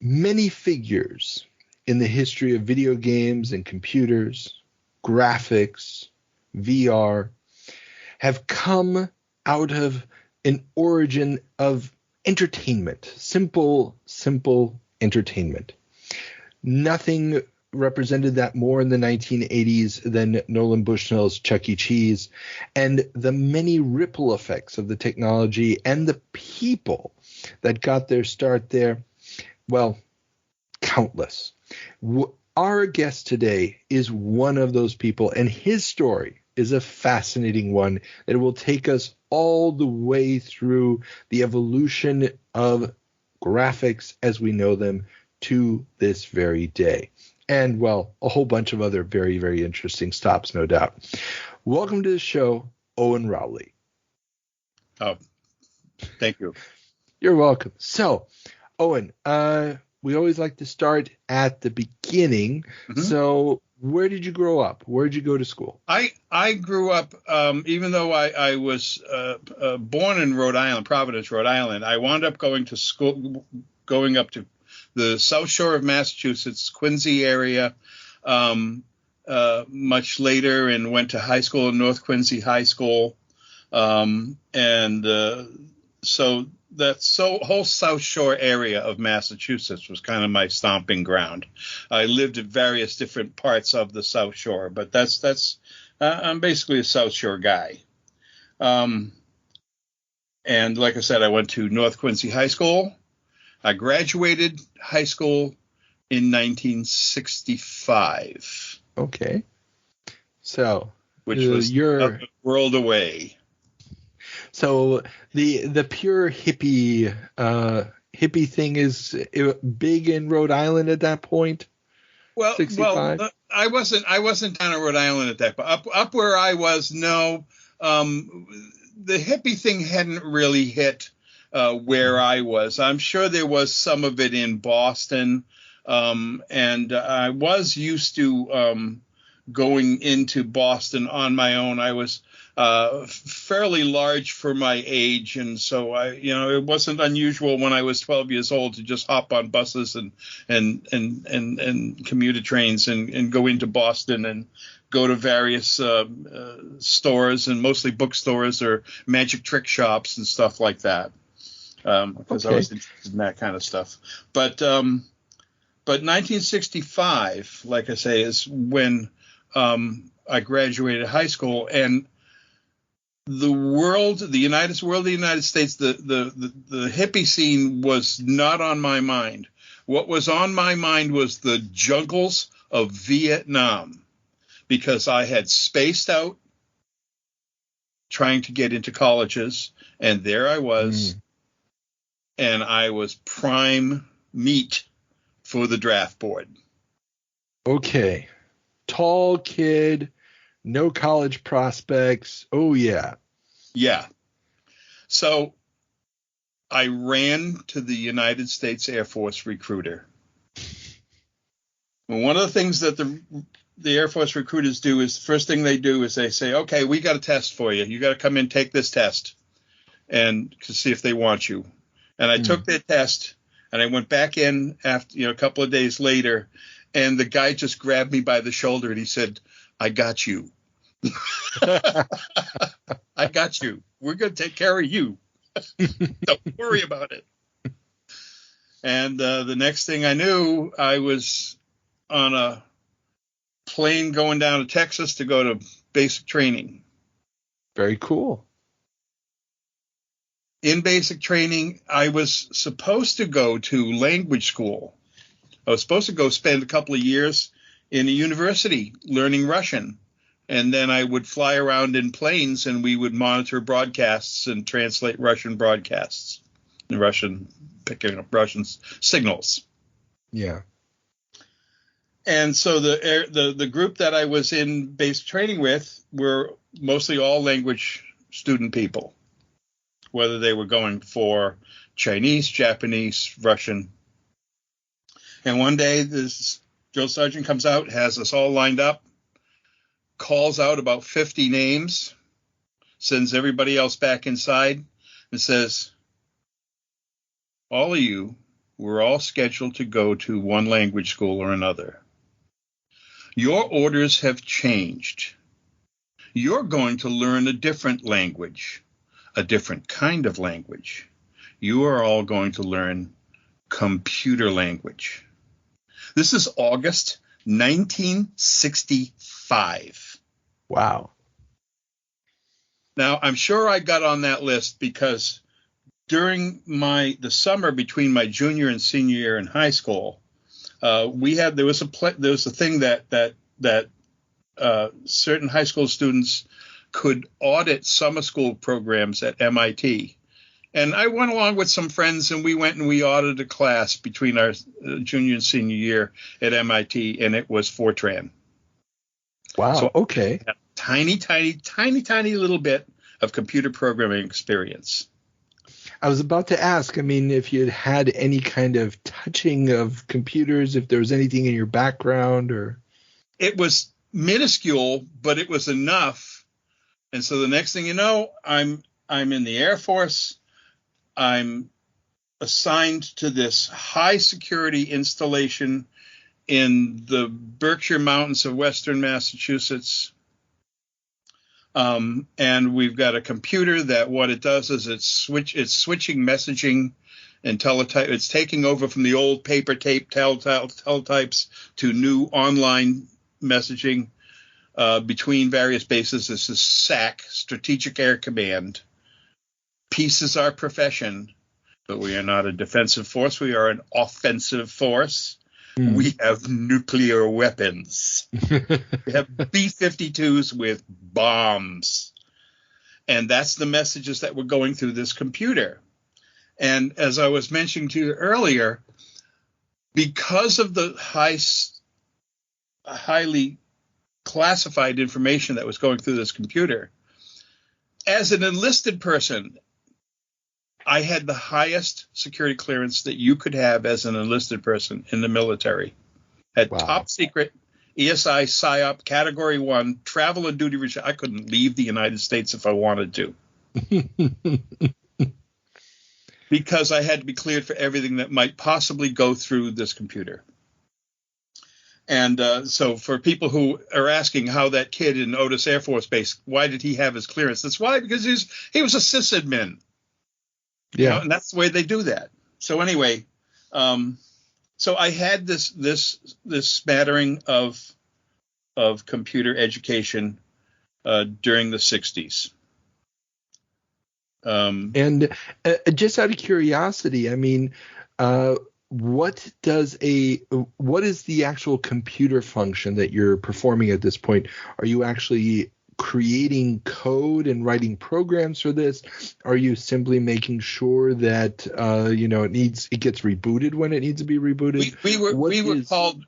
Many figures in the history of video games and computers, graphics, VR, have come out of an origin of entertainment, simple entertainment. Nothing represented that more in the 1980s than Nolan Bushnell's Chuck E. Cheese, and the many ripple effects of the technology and the people that got their start there, well, countless. Our guest today is one of those people, and his story is a fascinating one that will take us all the way through the evolution of graphics as we know them to this very day. And, well, a whole bunch of other very, very interesting stops, no doubt. Welcome to the show, Owen Rowley. Oh, thank you. You're welcome. So, Owen, we always like to start at the beginning. Mm-hmm. So where did you grow up? Where did you go to school? I grew up, even though I was born in Rhode Island, Providence, Rhode Island, I wound up going to school, going up to the South Shore of Massachusetts, Quincy area, much later, and went to high school in North Quincy High School. So that whole South Shore area of Massachusetts was kind of my stomping ground. I lived at various different parts of the South Shore, but I'm basically a South Shore guy. And like I said, I went to North Quincy High School. I graduated high school in 1965. Okay. So, which was a world away. So the pure hippie thing is big in Rhode Island at that point. Well, 65? I wasn't down in Rhode Island at that point. Up where I was, no. The hippie thing hadn't really hit where I was. I'm sure there was some of it in Boston, and I was used to going into Boston on my own. I was fairly large for my age, and so it wasn't unusual when I was 12 years old to just hop on buses and commuter trains and go into Boston and go to various stores, and mostly bookstores or magic trick shops and stuff like that, because I was interested in that kind of stuff. But 1965, like I say, is when I graduated high school, and the United States, the hippie scene was not on my mind. What was on my mind was the jungles of Vietnam, because I had spaced out trying to get into colleges, and there I was, and I was prime meat for the draft board. Okay. Tall kid, no college prospects. Oh, yeah. Yeah. So I ran to the United States Air Force recruiter. And one of the things that the Air Force recruiters do is, the first thing they do is they say, okay, we got a test for you. You got to come in, take this test, and to see if they want you. And I took that test, and I went back in after, a couple of days later, and the guy just grabbed me by the shoulder and he said, I got you. I got you. We're going to take care of you. Don't worry about it. And the next thing I knew, I was on a plane going down to Texas to go to basic training. Very cool. In basic training, I was supposed to go to language school. I was supposed to go spend a couple of years in a university learning Russian. And then I would fly around in planes, and we would monitor broadcasts and translate Russian broadcasts, picking up Russian signals. Yeah. And so the group that I was in basic training with were mostly all language student people, whether they were going for Chinese, Japanese, Russian. And one day this drill sergeant comes out, has us all lined up, calls out about 50 names, sends everybody else back inside, and says, all of you we're all scheduled to go to one language school or another. Your orders have changed. You're going to learn a different language, a different kind of language. You are all going to learn computer language. This is August 1965. Wow. Now, I'm sure I got on that list because during the summer between my junior and senior year in high school, there was a thing that certain high school students could audit summer school programs at MIT. And I went along with some friends, and we went and we audited a class between our junior and senior year at MIT, and it was Fortran. Wow. So okay. Tiny little bit of computer programming experience. I was about to ask, I mean, if you had any kind of touching of computers, if there was anything in your background or. It was minuscule, but it was enough. And so the next thing you know, I'm in the Air Force. I'm assigned to this high security installation in the Berkshire Mountains of Western Massachusetts. And we've got a computer that what it does is it's switching messaging and teletype. It's taking over from the old paper tape teletypes to new online messaging between various bases. This is SAC, Strategic Air Command. Peace is our profession, but we are not a defensive force. We are an offensive force. We have nuclear weapons. We have B-52s with bombs. And that's the messages that were going through this computer. And as I was mentioning to you earlier, because of the highly classified information that was going through this computer, as an enlisted person, I had the highest security clearance that you could have as an enlisted person in the military. Had top secret ESI PSYOP Category 1 travel and duty regime. I couldn't leave the United States if I wanted to. Because I had to be cleared for everything that might possibly go through this computer. And so for people who are asking how that kid in Otis Air Force Base, why did he have his clearance? That's why, because he was a sysadmin. Yeah. You know, and that's the way they do that. So anyway, so I had this smattering of computer education during the 60s. And just out of curiosity, I mean, what is the actual computer function that you're performing at this point? Are you actually creating code and writing programs for this? Are you simply making sure that it gets rebooted when it needs to be rebooted?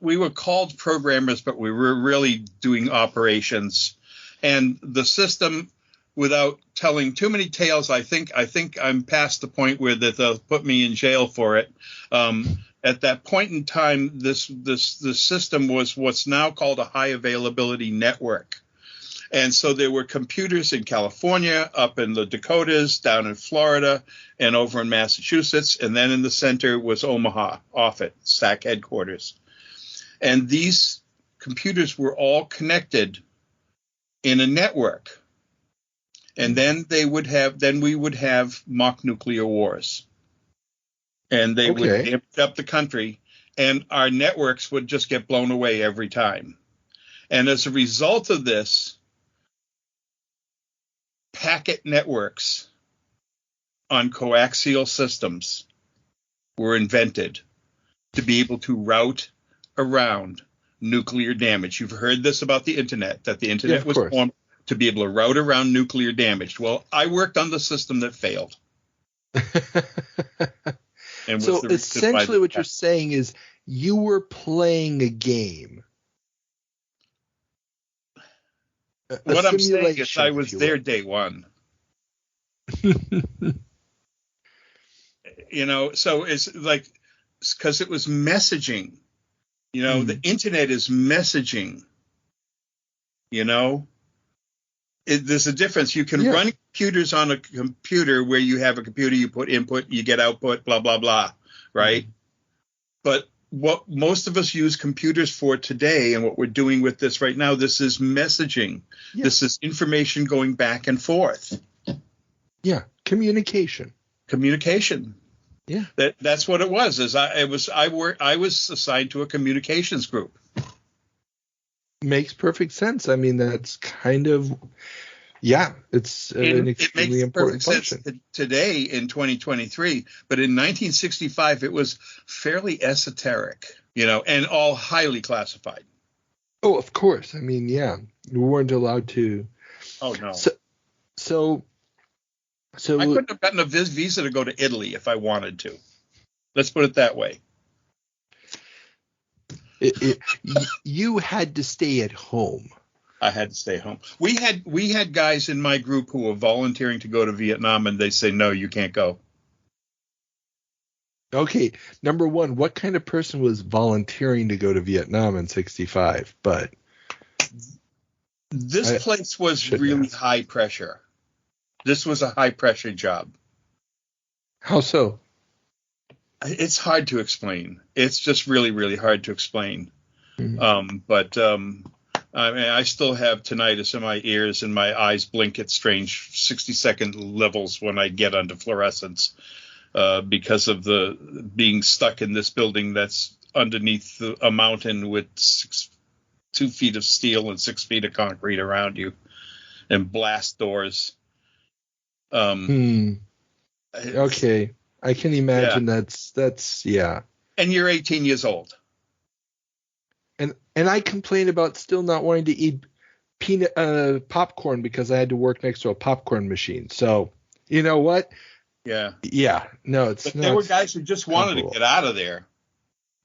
We were called programmers, but we were really doing operations. And the system, without telling too many tales, I think I'm past the point where that they'll put me in jail for it. At that point in time, this system was what's now called a high availability network. And so there were computers in California, up in the Dakotas, down in Florida, and over in Massachusetts. And then in the center was Omaha, Offutt, SAC headquarters. And these computers were all connected in a network. And then we would have mock nuclear wars. And they would damage up the country, and our networks would just get blown away every time. And as a result of this, packet networks on coaxial systems were invented to be able to route around nuclear damage. You've heard this about the internet, that the internet was formed to be able to route around nuclear damage. Well, I worked on the system that failed. So essentially what you're saying is you were playing a game. What I'm saying is I was there day one. So it's like, because it was messaging. The internet is messaging. There's a difference. You can run computers on a computer where you have a computer, you put input, you get output, blah, blah, blah, right? But what most of us use computers for today, and what we're doing with this right now, this is messaging. Yeah. This is information going back and forth. Yeah, communication. Yeah, that's what it was. I was assigned to a communications group. Makes perfect sense. I mean, that's kind of, yeah, it's an extremely important function. Sense today in 2023, but in 1965 it was fairly esoteric, and all highly classified. Oh, of course. I mean, yeah, we weren't allowed to. Oh no. So I couldn't have gotten a visa to go to Italy if I wanted to. Let's put it that way. You had to stay at home. I had to stay home. We had guys in my group who were volunteering to go to Vietnam, and they say, no, you can't go. Okay, number one, what kind of person was volunteering to go to Vietnam in 65? But this place was really high pressure. This was a high pressure job. How so? It's hard to explain. It's just really, really hard to explain. Mm-hmm. I mean, I still have tinnitus in my ears, and my eyes blink at strange 60-second levels when I get under fluorescence because of the being stuck in this building that's underneath a mountain with 2 feet of steel and 6 feet of concrete around you, and blast doors. Okay, I can imagine. Yeah. That's yeah. And you're 18 years old. And I complain about still not wanting to eat popcorn because I had to work next to a popcorn machine. So, you know what? Yeah. Yeah. No, it's but there were guys who just wanted to get out of there,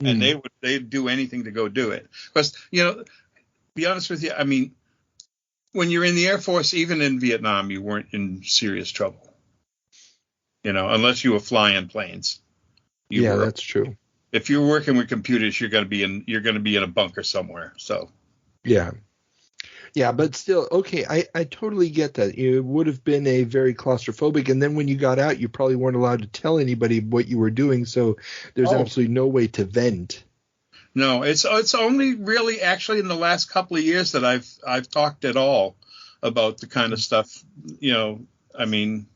and they'd do anything to go do it. Because, be honest with you, I mean, when you're in the Air Force, even in Vietnam, you weren't in serious trouble. Unless you were flying planes. That's true. If you're working with computers, you're going to be in a bunker somewhere. So, yeah, but still, okay, I totally get that. It would have been a very claustrophobic, and then when you got out, you probably weren't allowed to tell anybody what you were doing. So there's absolutely no way to vent. No, it's only really actually in the last couple of years that I've talked at all about the kind of stuff. I mean.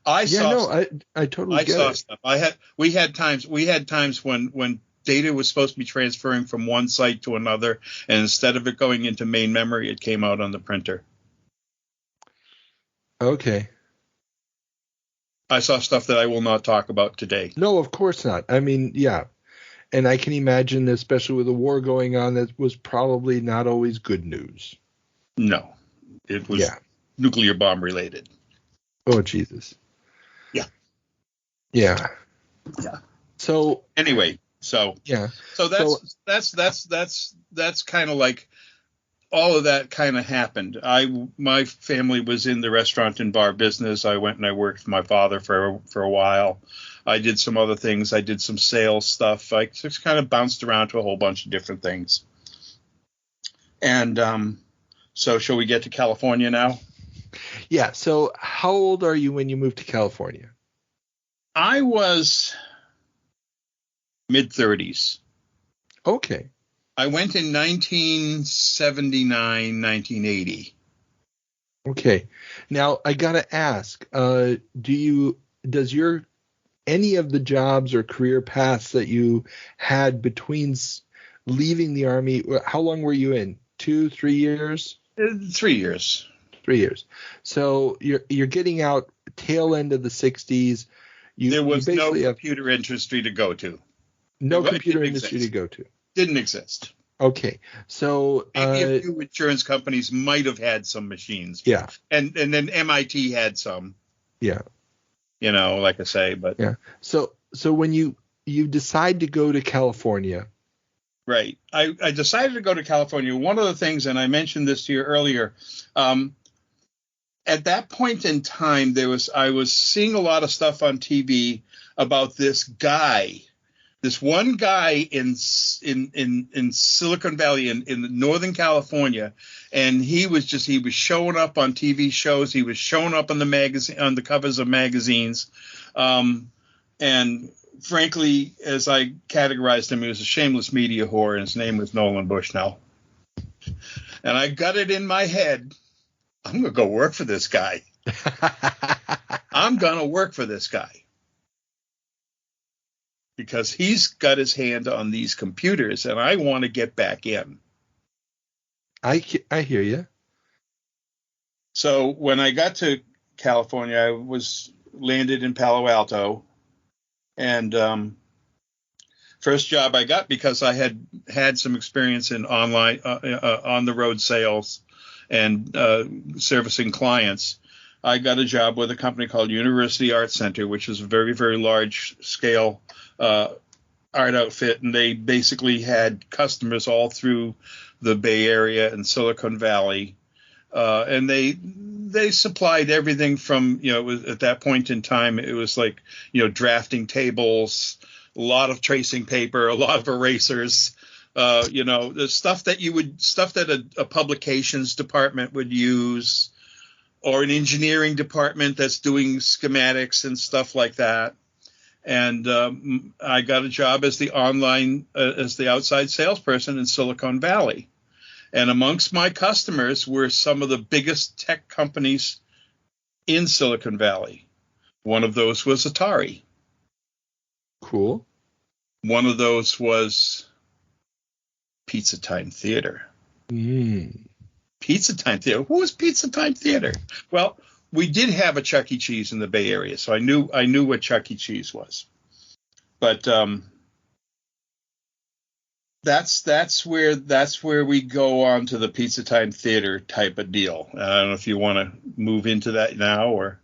I totally get saw it. stuff. We had times when data was supposed to be transferring from one site to another, and instead of it going into main memory, it came out on the printer. Okay. I saw stuff that I will not talk about today. No, of course not. I mean, yeah. And I can imagine, especially with the war going on, that was probably not always good news. No. It was nuclear bomb related. Oh, Jesus. Yeah. So anyway, So that's kind of like all of that kind of happened. My family was in the restaurant and bar business. I went and I worked for my father for a while. I did some other things. I did some sales stuff. I just kind of bounced around to a whole bunch of different things. And so shall we get to California now? Yeah. So how old are you when you moved to California? I was mid-30s. Okay. I went in 1979, 1980. Okay. Now I gotta ask, does any of the jobs or career paths that you had between leaving the Army, how long were you in? 2-3 years? 3 years. 3 years. So you're getting out tail end of the 60s. There was no computer industry to go to. No computer industry to go to. Didn't exist. Okay. So maybe a few insurance companies might have had some machines. Yeah. And then MIT had some. Yeah. Like I say, but yeah. So when you decide to go to California. Right. I decided to go to California. One of the things, and I mentioned this to you earlier, at that point in time, I was seeing a lot of stuff on TV about this one guy in Silicon Valley in Northern California, and he was showing up on TV shows. He was showing up on the covers of magazines, and frankly, as I categorized him, he was a shameless media whore, and his name was Nolan Bushnell. And I got it in my head, I'm going to go work for this guy. I'm going to work for this guy. Because he's got his hand on these computers, and I want to get back in. I hear you. So when I got to California, I was landed in Palo Alto, and first job I got, because I had some experience in online on the road sales and servicing clients. I got a job with a company called University Art Center, which is a very, very large scale art outfit, and they basically had customers all through the Bay Area and Silicon Valley, and they supplied everything from, it was, at that point in time, it was like, drafting tables, a lot of tracing paper, a lot of erasers, the stuff that a publications department would use, or an engineering department that's doing schematics and stuff like that. And I got a job as the outside salesperson in Silicon Valley. And amongst my customers were some of the biggest tech companies in Silicon Valley. One of those was Atari. Cool. One of those was Pizza Time Theater. Pizza Time Theater. Who was Pizza Time Theater? Well, we did have a Chuck E. Cheese in the Bay Area, so I knew what Chuck E. Cheese was. But that's where we go on to the Pizza Time Theater type of deal. I don't know if you want to move into that now, or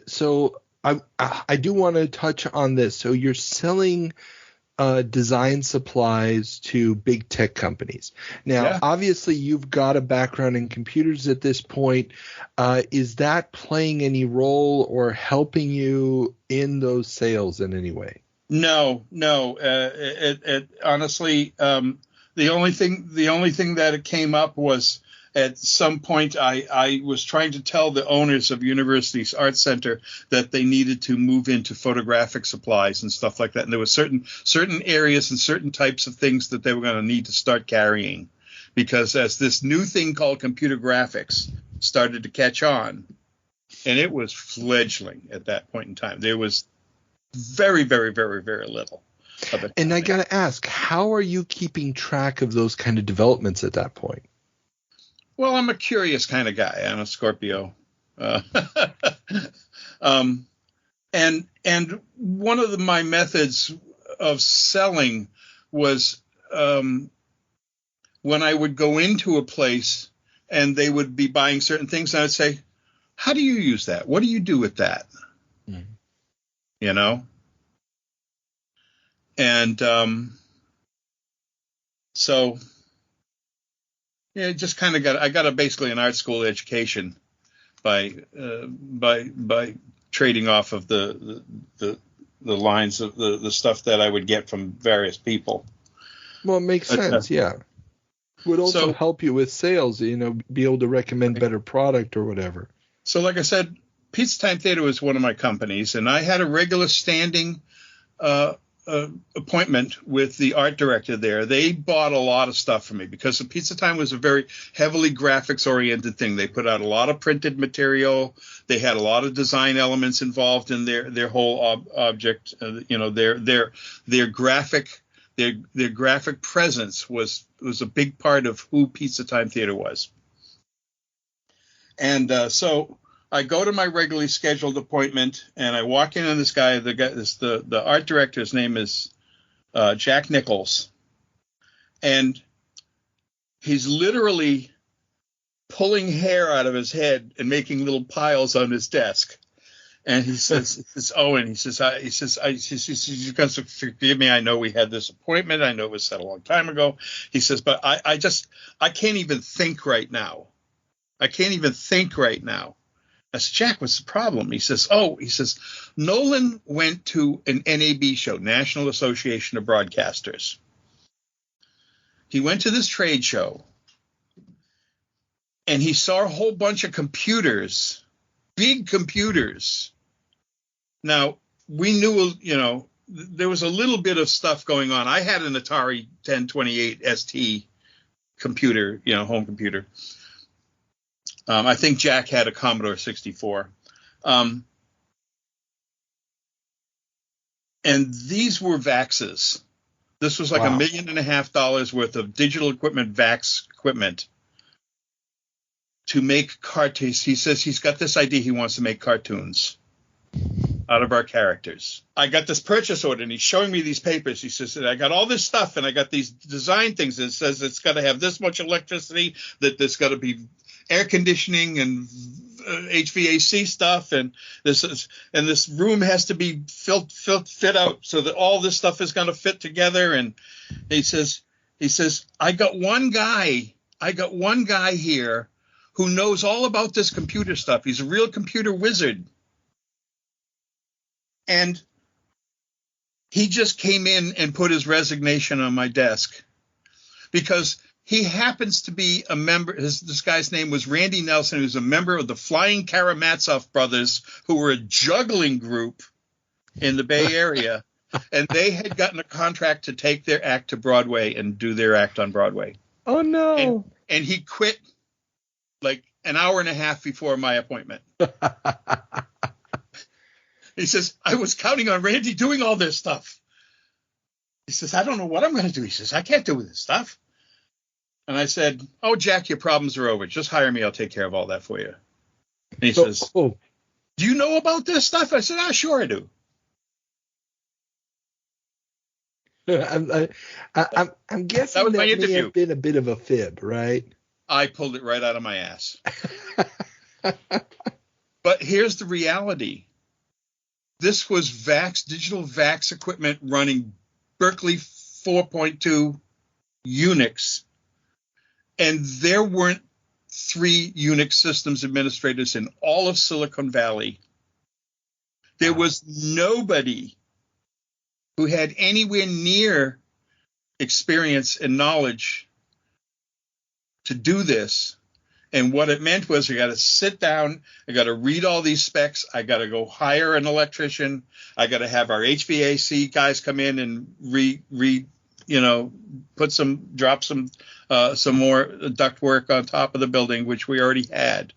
so I do want to touch on this. So you're selling design supplies to big tech companies. Now, Obviously, you've got a background in computers at this point. Is that playing any role or helping you in those sales in any way? No. It honestly, the only thing that it came up was, at some point, I was trying to tell the owners of University's Art Center that they needed to move into photographic supplies and stuff like that. And there were certain areas and certain types of things that they were going to need to start carrying, because as this new thing called computer graphics started to catch on, and it was fledgling at that point in time, there was very, very, very, very little of it. And I got to ask, how are you keeping track of those kind of developments at that point? Well, I'm a curious kind of guy. I'm a Scorpio. And one of my methods of selling was when I would go into a place and they would be buying certain things, and I'd say, how do you use that? What do you do with that? Mm-hmm. And so... Yeah, just kind of I got basically an art school education by trading off of the lines of the stuff that I would get from various people. Well, it makes sense, yeah. Would also help you with sales, be able to recommend better product or whatever. So, like I said, Pizza Time Theater was one of my companies, and I had a regular standing appointment with the art director there. They bought a lot of stuff from me because the Pizza Time was a very heavily graphics oriented thing. They put out a lot of printed material. They had a lot of design elements involved in their whole object. Their graphic presence was a big part of who Pizza Time Theater was. And so I go to my regularly scheduled appointment, and I walk in on this guy. The art director, his name is Jack Nichols, and he's literally pulling hair out of his head and making little piles on his desk. And he says, Owen, he says, you guys forgive me. I know we had this appointment. I know it was set a long time ago. He says, but I can't even think right now. I said, Jack, what's the problem? He says, Nolan went to an NAB show, National Association of Broadcasters. He went to this trade show, and he saw a whole bunch of computers, big computers. Now, we knew, there was a little bit of stuff going on. I had an Atari 1028 ST computer, home computer. I think Jack had a Commodore 64. And these were VAXs. This was like $1.5 million worth of digital equipment, VAX equipment, to make cartoons. He says he's got this idea. He wants to make cartoons out of our characters. I got this purchase order, and he's showing me these papers. He says, I got all this stuff, and I got these design things. It says it's got to have this much electricity, that there's got to be air conditioning and HVAC stuff, and this room has to be fit out so that all this stuff is going to fit together. And he says, I got one guy here who knows all about this computer stuff. He's a real computer wizard. And he just came in and put his resignation on my desk because he happens to be a member. This guy's name was Randy Nelson, who's a member of the Flying Karamazov Brothers, who were a juggling group in the Bay Area. And they had gotten a contract to take their act to Broadway and do their act on Broadway. Oh, no. And he quit like an hour and a half before my appointment. He says, I was counting on Randy doing all this stuff. He says, I don't know what I'm going to do. He says, I can't do this stuff. And I said, oh, Jack, your problems are over. Just hire me. I'll take care of all that for you. And he says, do you know about this stuff? I said, sure I do. I'm guessing that may have been a bit of a fib, right? I pulled it right out of my ass. But here's the reality. This was digital VAX equipment running Berkeley 4.2 Unix. And there weren't 3 Unix systems administrators in all of Silicon Valley. There was nobody who had anywhere near experience and knowledge to do this. And what it meant was I got to sit down, I got to read all these specs, I got to go hire an electrician, I got to have our HVAC guys come in and drop some more ductwork on top of the building, which we already had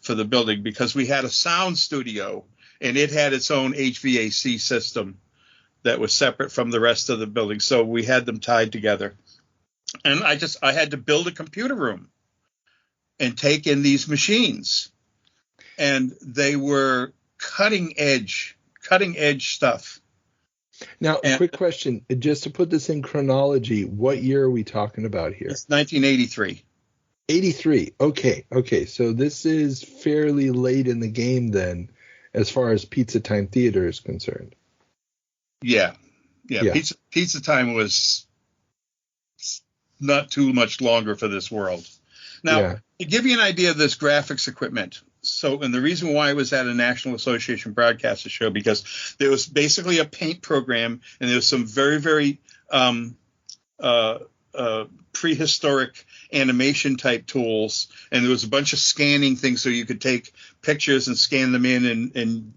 for the building because we had a sound studio and it had its own HVAC system that was separate from the rest of the building. So we had them tied together. And I had to build a computer room and take in these machines. And they were cutting edge stuff. Now, quick question, just to put this in chronology, what year are we talking about here? It's 1983. 83. Okay. So this is fairly late in the game then, as far as Pizza Time Theater is concerned. Yeah. Pizza Time was not too much longer for this world. Now, to give you an idea of this graphics equipment, and the reason why I was at a National Association Broadcaster show, because there was basically a paint program, and there was some very, very prehistoric animation type tools, and there was a bunch of scanning things so you could take pictures and scan them in and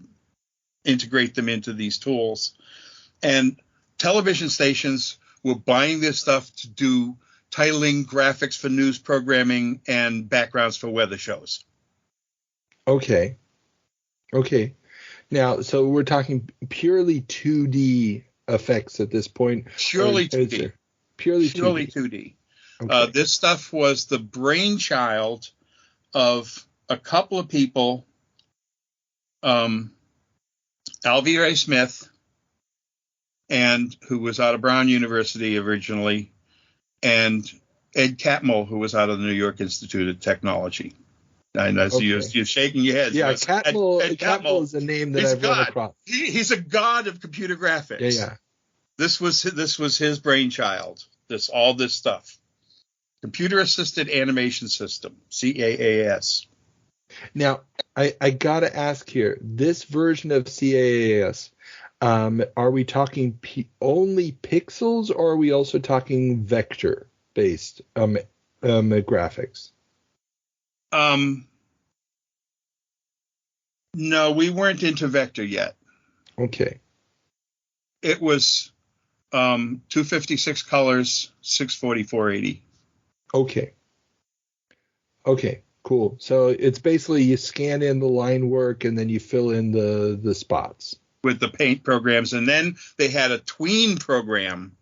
integrate them into these tools. And television stations were buying this stuff to do titling, graphics for news programming, and backgrounds for weather shows. Okay. Now, so we're talking purely 2D effects at this point. Purely 2D. Purely 2D. Okay. This stuff was the brainchild of a couple of people, Alvy Ray Smith, and who was out of Brown University originally, and Ed Catmull, who was out of the New York Institute of Technology. I know you're shaking your head. Yeah, Catmull is a name that I've run across. He's a god of computer graphics. Yeah. This was his brainchild. All this stuff. Computer Assisted Animation System, CAAS. Now, I gotta ask here, this version of CAAS, are we talking only pixels, or are we also talking vector-based graphics? No, we weren't into vector yet. Okay. It was 256 colors, 640, 480. Okay, cool. So it's basically you scan in the line work and then you fill in the spots. With the paint programs. And then they had a tween program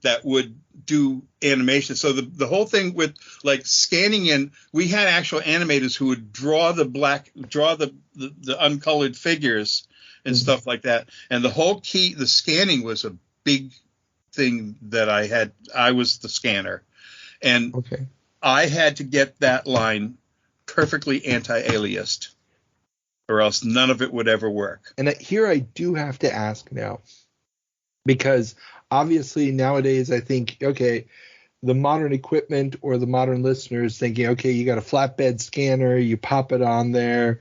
that would do animation. So the whole thing with like scanning in, we had actual animators who would draw the uncolored figures and stuff like that. And the scanning was a big thing that I was the scanner. And I had to get that line perfectly anti-aliased, or else none of it would ever work. And here I do have to ask now, because obviously nowadays I think, okay, the modern equipment or the modern listeners thinking, okay, you got a flatbed scanner, you pop it on there,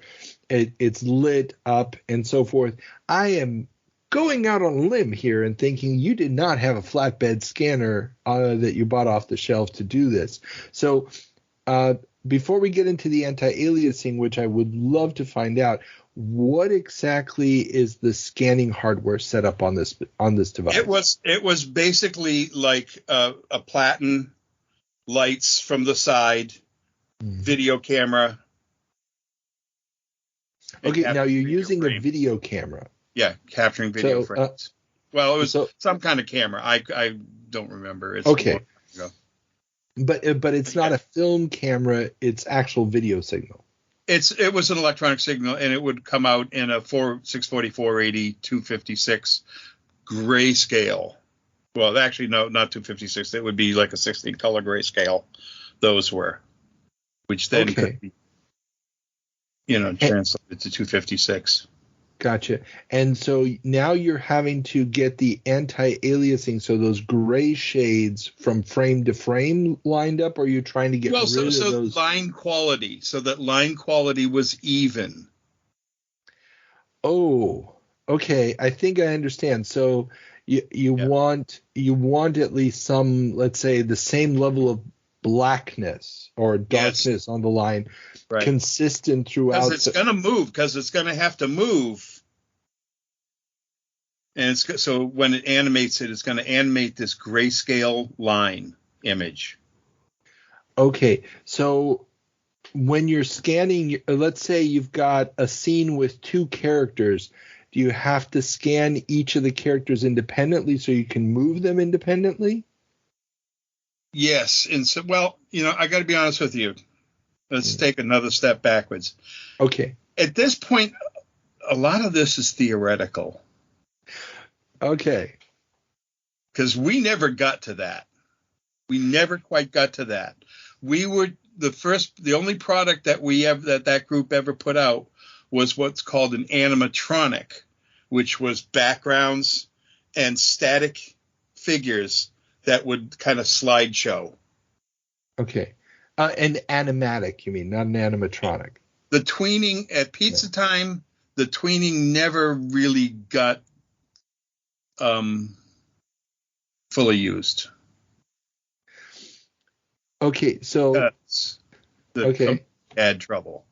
it's lit up and so forth. I am going out on a limb here and thinking you did not have a flatbed scanner that you bought off the shelf to do this. So before we get into the anti-aliasing, which I would love to find out, what exactly is the scanning hardware set up on this device? It was basically like a platen, lights from the side, video camera. Okay, now you're using a video camera. Yeah, capturing video frames. Well, it was some kind of camera. I don't remember. It's okay. But it's not a film camera. It's actual video signal. It was an electronic signal, and it would come out in a 640, 480, 256 grayscale. Well, actually, no, not 256. It would be like a 16 color grayscale. Those were, which then could be, translated to 256. Gotcha. And so now you're having to get the anti-aliasing, so those gray shades from frame to frame lined up, or are you trying to get rid of those? Line quality, so that line quality was even. Oh, okay. I think I understand. So you want at least some, let's say, the same level of blackness or darkness on the line, consistent throughout. Because it's going to move, because it's going to have to move. And so when it animates it's going to animate this grayscale line image. Okay, so when you're scanning, let's say you've got a scene with two characters, do you have to scan each of the characters independently so you can move them independently? Yes, and so, I got to be honest with you. Let's take another step backwards. Okay. At this point, a lot of this is theoretical. Okay. Because we never got to that. We never quite got to that. We were the only product that that group ever put out was what's called an animatronic, which was backgrounds and static figures that would kind of slideshow. Okay. An animatic, you mean, not an animatronic. The tweening at Pizza Time, the tweening never really got fully used. Okay, so had trouble.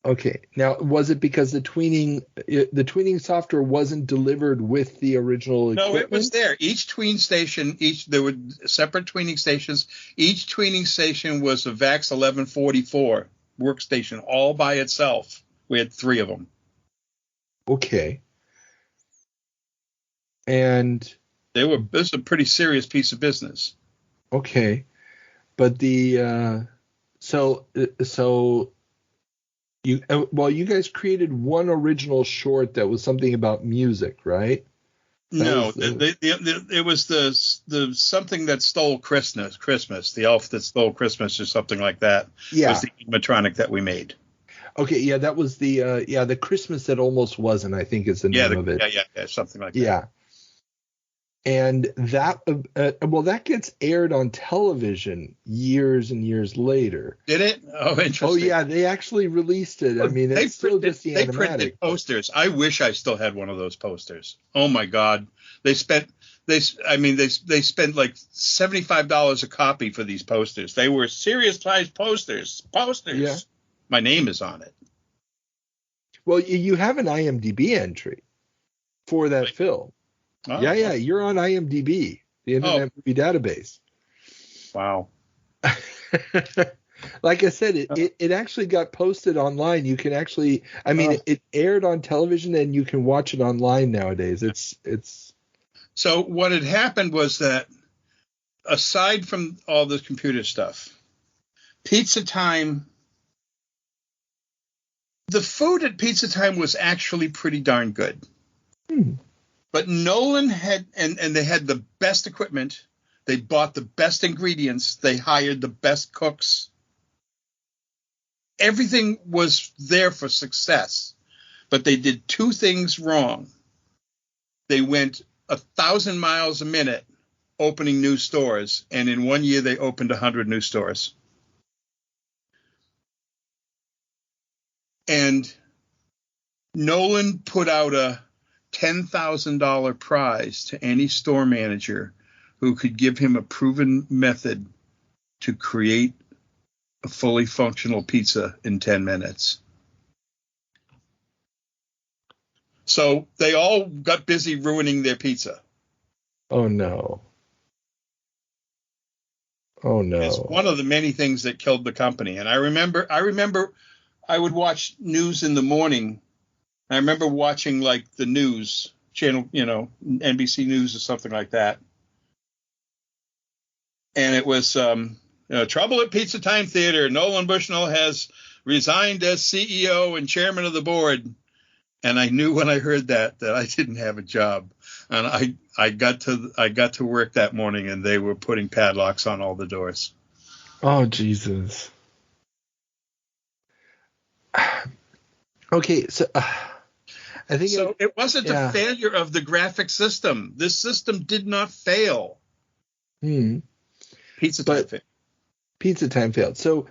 Okay, now was it because the tweening software wasn't delivered with the original equipment? No, it was there. Each tween station, there were separate tweening stations. Each tweening station was a VAX 1144 workstation all by itself. We had 3 of them. Okay. And this was a pretty serious piece of business. Okay, but you guys created one original short that was something about music, right? It was the something that stole Christmas, the elf that stole Christmas, or something like that. Yeah, was the animatronic that we made. Okay, yeah, that was the Christmas that almost wasn't, I think is the name of it. Yeah, something like that. Yeah. And that that gets aired on television years and years later. Did it? Oh, interesting. Oh yeah, they actually released it. I mean, it's still just the animatic. They printed posters. I wish I still had one of those posters. Oh my God, they spent like $75 a copy for these posters. They were serious size posters. Yeah. My name is on it. Well, you have an IMDb entry. for that film. Oh, yeah, you're on IMDb, the Internet Movie Database. Wow. Like I said, it actually got posted online. You can actually, it aired on television, and you can watch it online nowadays. It's. So what had happened was that, aside from all the computer stuff, Pizza Time, the food at Pizza Time was actually pretty darn good. But Nolan had, and they had the best equipment. They bought the best ingredients. They hired the best cooks. Everything was there for success. But they did two things wrong. They went 1,000 miles a minute opening new stores. And in 1 year, they opened 100 new stores. And Nolan put out a $10,000 prize to any store manager who could give him a proven method to create a fully functional pizza in 10 minutes. So they all got busy ruining their pizza. Oh no. It's one of the many things that killed the company. And I remember I would watch news in the morning. I remember watching like the news channel, NBC News or something like that. And it was trouble at Pizza Time Theater. Nolan Bushnell has resigned as CEO and chairman of the board. And I knew when I heard that I didn't have a job. And I got to work that morning, and they were putting padlocks on all the doors. Oh, Jesus. Okay, so I think so. It wasn't a failure of the graphic system. This system did not fail. Pizza Time failed. So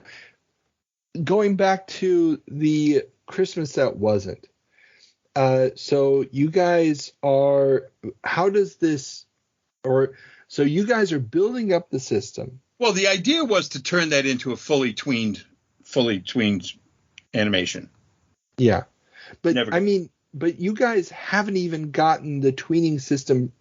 going back to the Christmas that wasn't. So you guys are. How does this? So you guys are building up the system. Well, the idea was to turn that into a fully tweened animation. Yeah, but but you guys haven't even gotten the tweening system.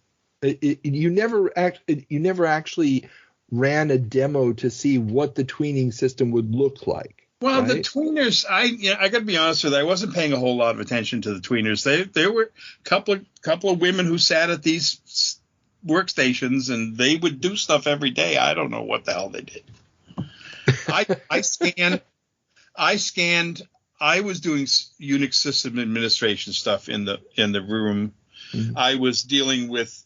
You never actually ran a demo to see what the tweening system would look like. Well, right? The tweeners, I got to be honest with you, I wasn't paying a whole lot of attention to the tweeners. There were a couple of women who sat at these workstations, and they would do stuff every day. I don't know what the hell they did. I scanned. I was doing Unix system administration stuff in the room. Mm-hmm. I was dealing with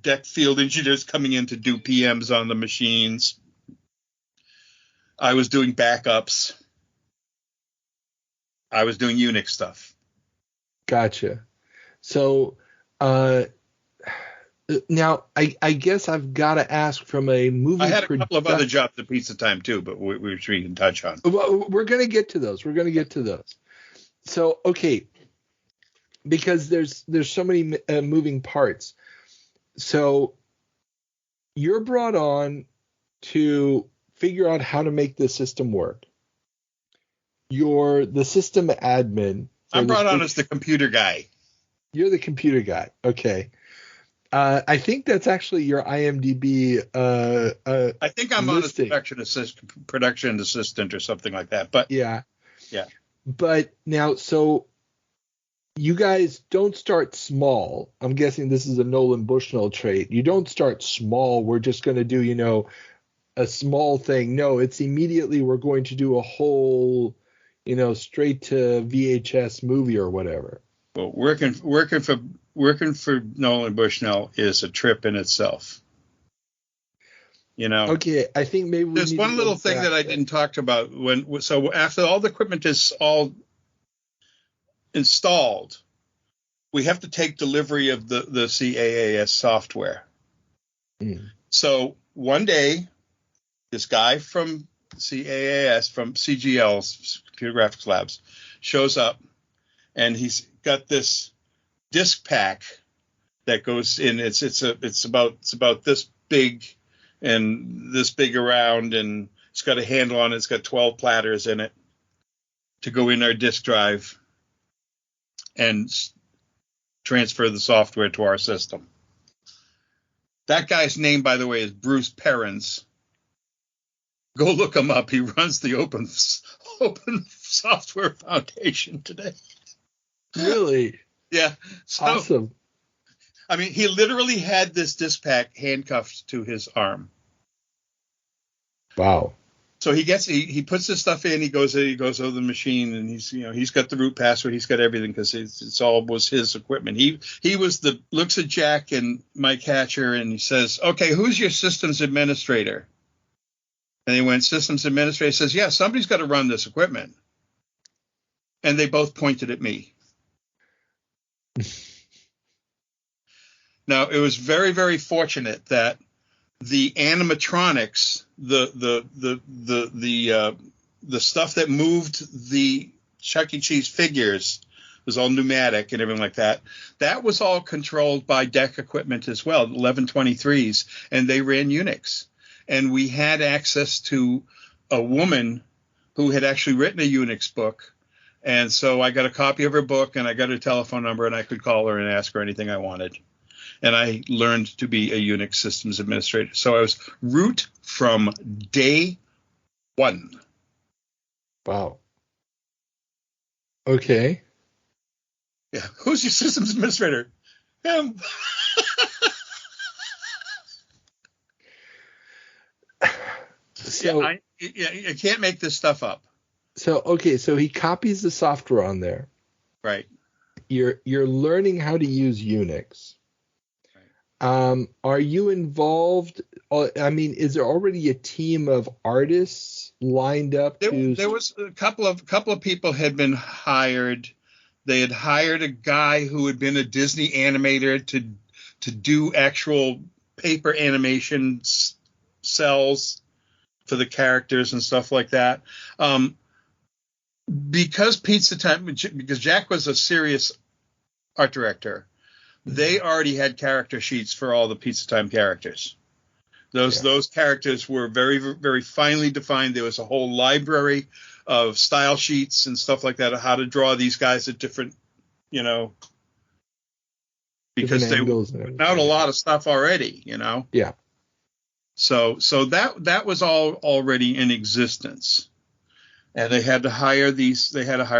deck field engineers coming in to do PMs on the machines. I was doing backups. I was doing Unix stuff. Gotcha. So now I guess I've got to ask from a movie. I had a couple of other jobs at Pizza Time too, but which we can touch on. Well, we're going to get to those. So, okay, because there's so many moving parts. So you're brought on to figure out how to make the system work. You're the system admin. I'm brought on as the computer guy. You're the computer guy. Okay. I think that's actually your IMDb. I think I'm listing. On as production assistant or something like that. But yeah. Yeah. But now, so you guys don't start small. I'm guessing this is a Nolan Bushnell trait. You don't start small. We're just going to do, a small thing. No, it's immediately we're going to do a whole, straight to VHS movie or whatever. Well, working for Nolan Bushnell is a trip in itself. Okay, I think maybe there's one little thing that I didn't talk about so after all the equipment is all installed, we have to take delivery of the CAAS software. So one day, this guy from CAAS, from CGL's Computer Graphics Labs, shows up, and he's got this disk pack that goes in. It's about this big and this big around, and it's got a handle on it. It's got 12 platters in it to go in our disk drive, and transfer the software to our system. That guy's name, by the way, is Bruce Perrins. Go look him up. He runs the Open Software Foundation today. Really? Yeah. So, awesome. I mean, he literally had this disk pack handcuffed to his arm. Wow. So he puts this stuff in. He goes over the machine, and he's got the root password. He's got everything because it's all was his equipment. He looks at Jack and Mike Hatcher, and he says, "Okay, who's your systems administrator?" And he went, "Systems administrator." Says, "Yeah, somebody's got to run this equipment." And they both pointed at me. Now, it was very, very fortunate that the animatronics, the stuff that moved the Chuck E. Cheese figures, was all pneumatic and everything like that. That was all controlled by DEC equipment as well, 1123s, and they ran Unix. And we had access to a woman who had actually written a Unix book. And so I got a copy of her book, and I got her telephone number, and I could call her and ask her anything I wanted. And I learned to be a Unix systems administrator. So I was root from day one. Wow. Okay. Yeah. Who's your systems administrator? Him. So I can't make this stuff up. So he copies the software on there. Right. You're learning how to use Unix. Right. Are you involved? I mean, is there already a team of artists lined up? There was a couple of people had been hired. They had hired a guy who had been a Disney animator to do actual paper animation cells for the characters and stuff like that. Because Jack was a serious art director, they already had character sheets for all the Pizza Time characters. Those characters were very, very finely defined. There was a whole library of style sheets and stuff like that of how to draw these guys at different, because they put out a lot of stuff already, Yeah. So that was all already in existence. And they had to hire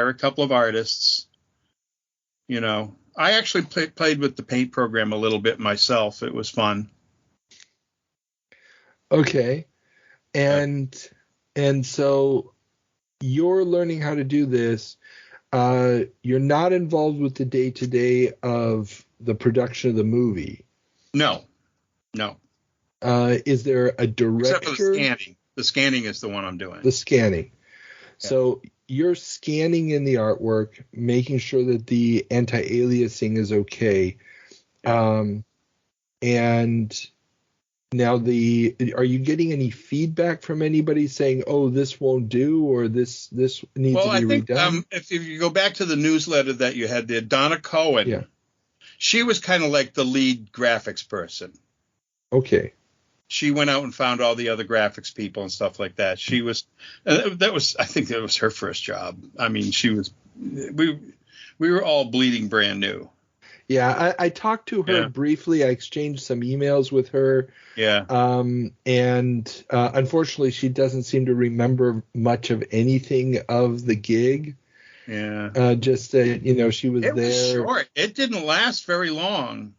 a couple of artists. I actually played with the paint program a little bit myself. It was fun. Okay. And so you're learning how to do this. You're not involved with the day-to-day of the production of the movie. No. Is there a director? Except for the scanning. The scanning is the one I'm doing. The scanning. Yeah. So you're scanning in the artwork, making sure that the anti-aliasing is okay. And now are you getting any feedback from anybody saying, "Oh, this won't do," or this needs to be redone? If you go back to the newsletter that you had there, Donna Cohen, she was kind of like the lead graphics person. Okay. She went out and found all the other graphics people and stuff like that. She was, I think that was her first job. I mean, we were all bleeding brand new. Yeah, I talked to her briefly. I exchanged some emails with her. Yeah. And unfortunately, she doesn't seem to remember much of anything of the gig. Yeah. Just that, she was there. It was short. It didn't last very long.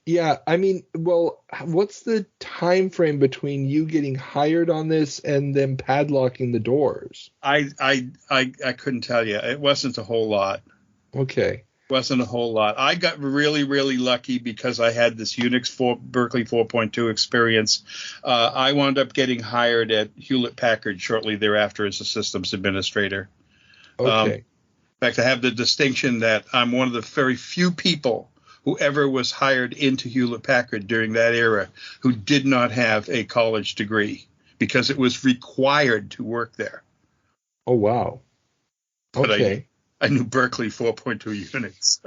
Yeah, I mean, well, what's the time frame between you getting hired on this and them padlocking the doors? I couldn't tell you. It wasn't a whole lot. Okay. Wasn't a whole lot. I got really, really lucky because I had this Unix Berkeley 4.2 experience. I wound up getting hired at Hewlett-Packard shortly thereafter as a systems administrator. Okay. In fact, I have the distinction that I'm one of the very few people who ever was hired into Hewlett-Packard during that era who did not have a college degree because it was required to work there. Oh, wow. Okay. But I knew Berkeley 4.2 Unix.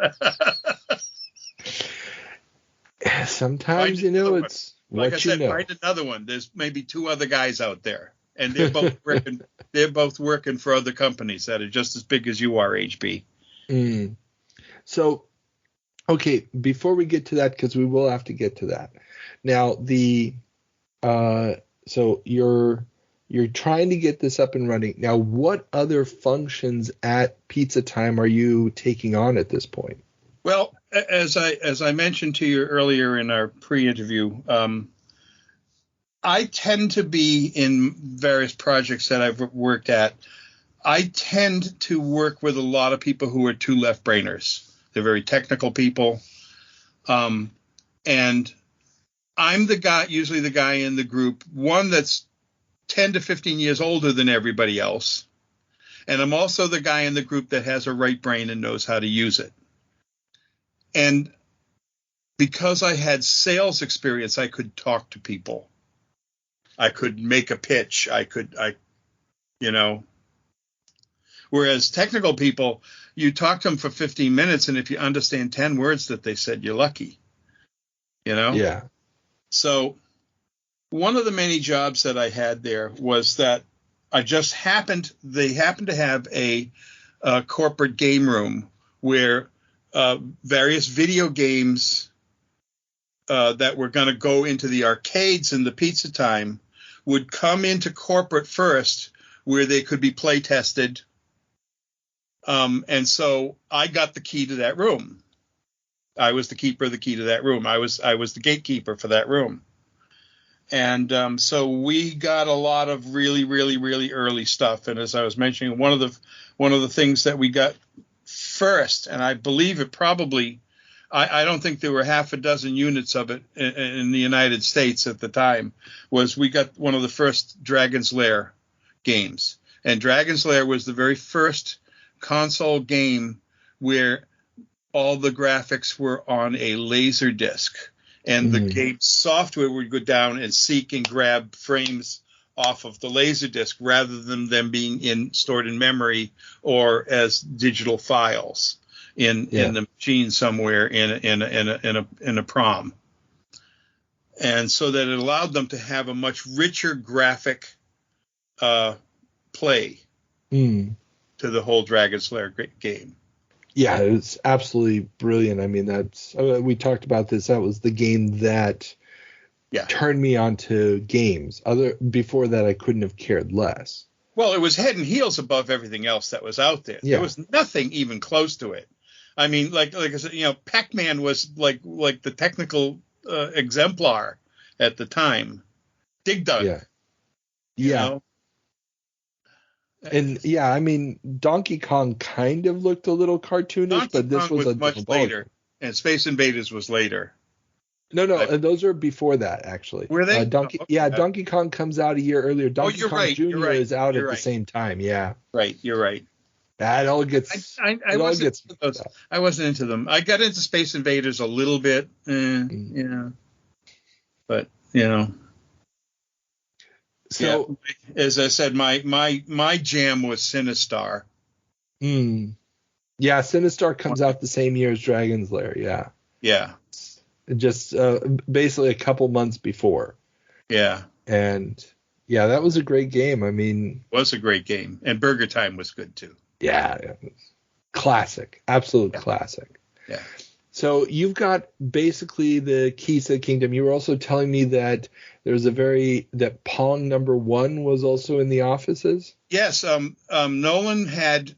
Sometimes, it's like what I said, find another one. There's maybe two other guys out there, and they're both working. They're both working for other companies that are just as big as you are, HB. So Okay, before we get to that, because we will have to get to that. Now, so you're trying to get this up and running. Now, what other functions at Pizza Time are you taking on at this point? Well, as I mentioned to you earlier in our pre-interview, I tend to be in various projects that I've worked at. I tend to work with a lot of people who are two left brainers. They're very technical people. And I'm usually the guy in the group, one that's 10 to 15 years older than everybody else. And I'm also the guy in the group that has a right brain and knows how to use it. And because I had sales experience, I could talk to people. I could make a pitch. Whereas technical people, you talk to them for 15 minutes, and if you understand 10 words that they said, you're lucky. Yeah. So one of the many jobs that I had there was that they happened to have a corporate game room where various video games that were going to go into the arcades in the Pizza Time would come into corporate first, where they could be play tested. And so I got the key to that room. I was the keeper of the key to that room. I was the gatekeeper for that room. And so we got a lot of really, really, really early stuff. And as I was mentioning, one of the things that we got first, and I believe it probably, I don't think there were half a dozen units of it in the United States at the time, was we got one of the first Dragon's Lair games. And Dragon's Lair was the very first console game where all the graphics were on a laser disc, and the game software would go down and seek and grab frames off of the laser disc rather than them being stored in memory or as digital files in the machine somewhere in a PROM. And so that it allowed them to have a much richer graphic play to the whole Dragon's Lair game. Yeah, it was absolutely brilliant. I mean, we talked about this. That was the game that turned me onto games. Before that, I couldn't have cared less. Well, it was head and heels above everything else that was out there. Yeah. There was nothing even close to it. I mean, like I said, Pac-Man was like the technical exemplar at the time. Dig Dug. Yeah. You know? And I mean, Donkey Kong kind of looked a little cartoonish, but this was much later, and Space Invaders was later. No, those are before that, actually. Were they? Donkey Kong comes out a year earlier. Donkey Kong Jr. is out at the same time. Yeah. Right, you're right. That all gets. I wasn't into them. I got into Space Invaders a little bit, but So, as I said, my jam was Sinistar. Yeah, Sinistar comes out the same year as Dragon's Lair. Yeah. Yeah. Just basically a couple months before. Yeah. And that was a great game. I mean, it was a great game, and Burger Time was good too. Yeah, it was classic, absolute classic. Yeah. So you've got basically the keys to the kingdom. You were also telling me that there's that Pong #1 was also in the offices. Yes. Nolan had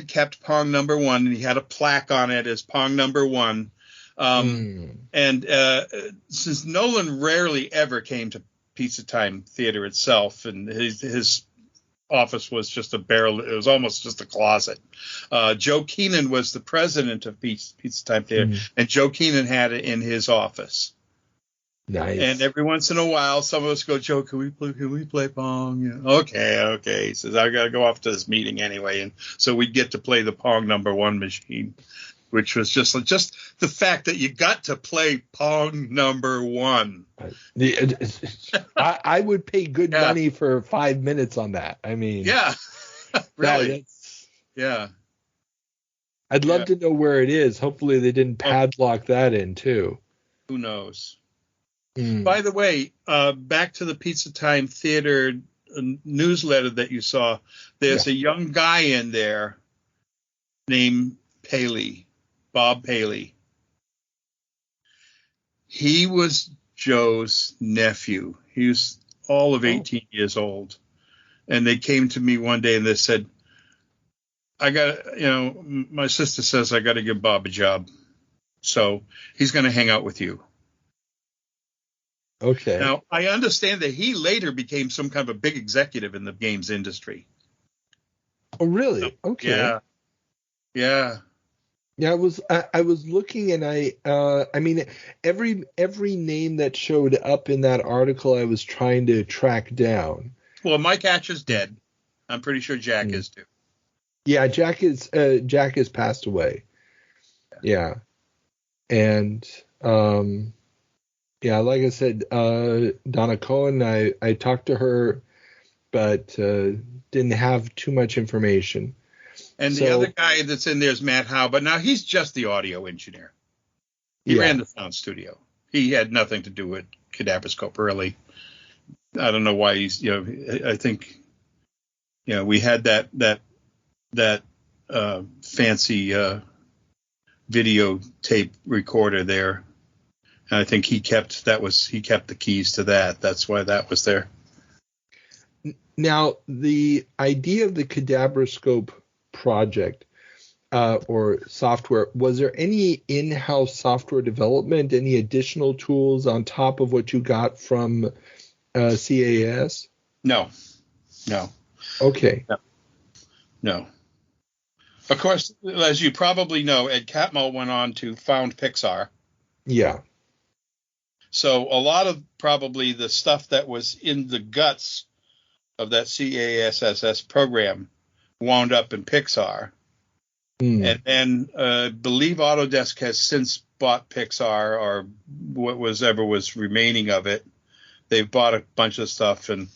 kept Pong #1, and he had a plaque on it as Pong #1. And since Nolan rarely ever came to Pizza Time Theater itself, and his office was just it was almost just a closet. Joe Keenan was the president of Pizza Time Theater, and Joe Keenan had it in his office. Nice. And every once in a while, some of us go, Joe, can we play Pong? Okay. He says, I got to go off to this meeting anyway. And so we'd get to play the Pong #1 machine, which was just the fact that you got to play Pong #1. I would pay good money for 5 minutes on that. I mean, really, I'd love to know where it is. Hopefully, they didn't padlock that in too. Who knows? By the way, back to the Pizza Time Theater newsletter that you saw. There's a young guy in there named Paley. Bob Paley. He was Joe's nephew. He was all of 18 years old. And they came to me one day and they said, my sister says I got to give Bob a job. So he's going to hang out with you. Okay. Now, I understand that he later became some kind of a big executive in the games industry. Oh, really? So, Okay. Yeah. Yeah, I was looking, and I mean, every name that showed up in that article I was trying to track down. Well, Mike Hatch is dead. I'm pretty sure Jack is too. Yeah, Jack has passed away. Yeah. And yeah, like I said, Donna Cohen, I talked to her, but didn't have too much information. And the other guy that's in there is Matt Howe, but now he's just the audio engineer. He ran the sound studio. He had nothing to do with Kadabrascope, really. I don't know why he's, I think, we had that fancy videotape recorder there. And I think he kept the keys to that. That's why that was there. Now, the idea of the Kadabrascope project or software, was there any in-house software development, any additional tools on top of what you got from CAS? No. Okay. No. Of course, as you probably know, Ed Catmull went on to found Pixar. Yeah. So a lot of probably the stuff that was in the guts of that CASSS program wound up in Pixar. And then I believe Autodesk has since bought Pixar, or what was remaining of it. They've bought a bunch of stuff, and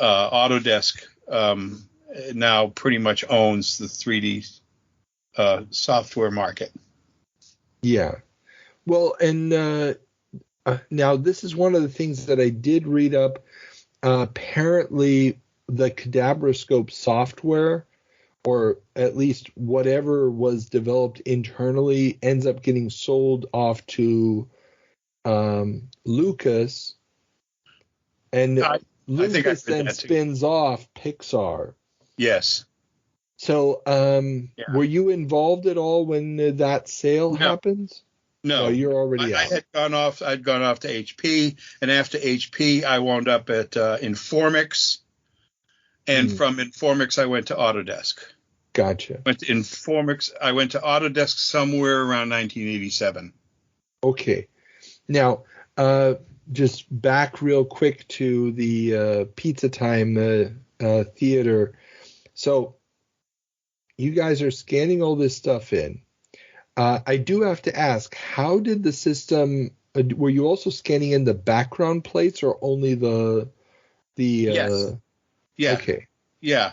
Autodesk now pretty much owns the 3D software market. Yeah. Well, and now this is one of the things that I did read up. Apparently, the Kadabrascope software, or at least whatever was developed internally, ends up getting sold off to Lucas, and Lucas then spins off Pixar. Yes. So, were you involved at all when that sale happens? No, you're already out. I'd gone off to HP, and after HP, I wound up at Informix, and from Informix, I went to Autodesk. Gotcha. Went to Informix. I went to Autodesk somewhere around 1987. Okay. Now, just back real quick to the Pizza Time theater. So, you guys are scanning all this stuff in. I do have to ask, how did the system? Were you also scanning in the background plates, or only the? Yes. Yeah. Okay. Yeah.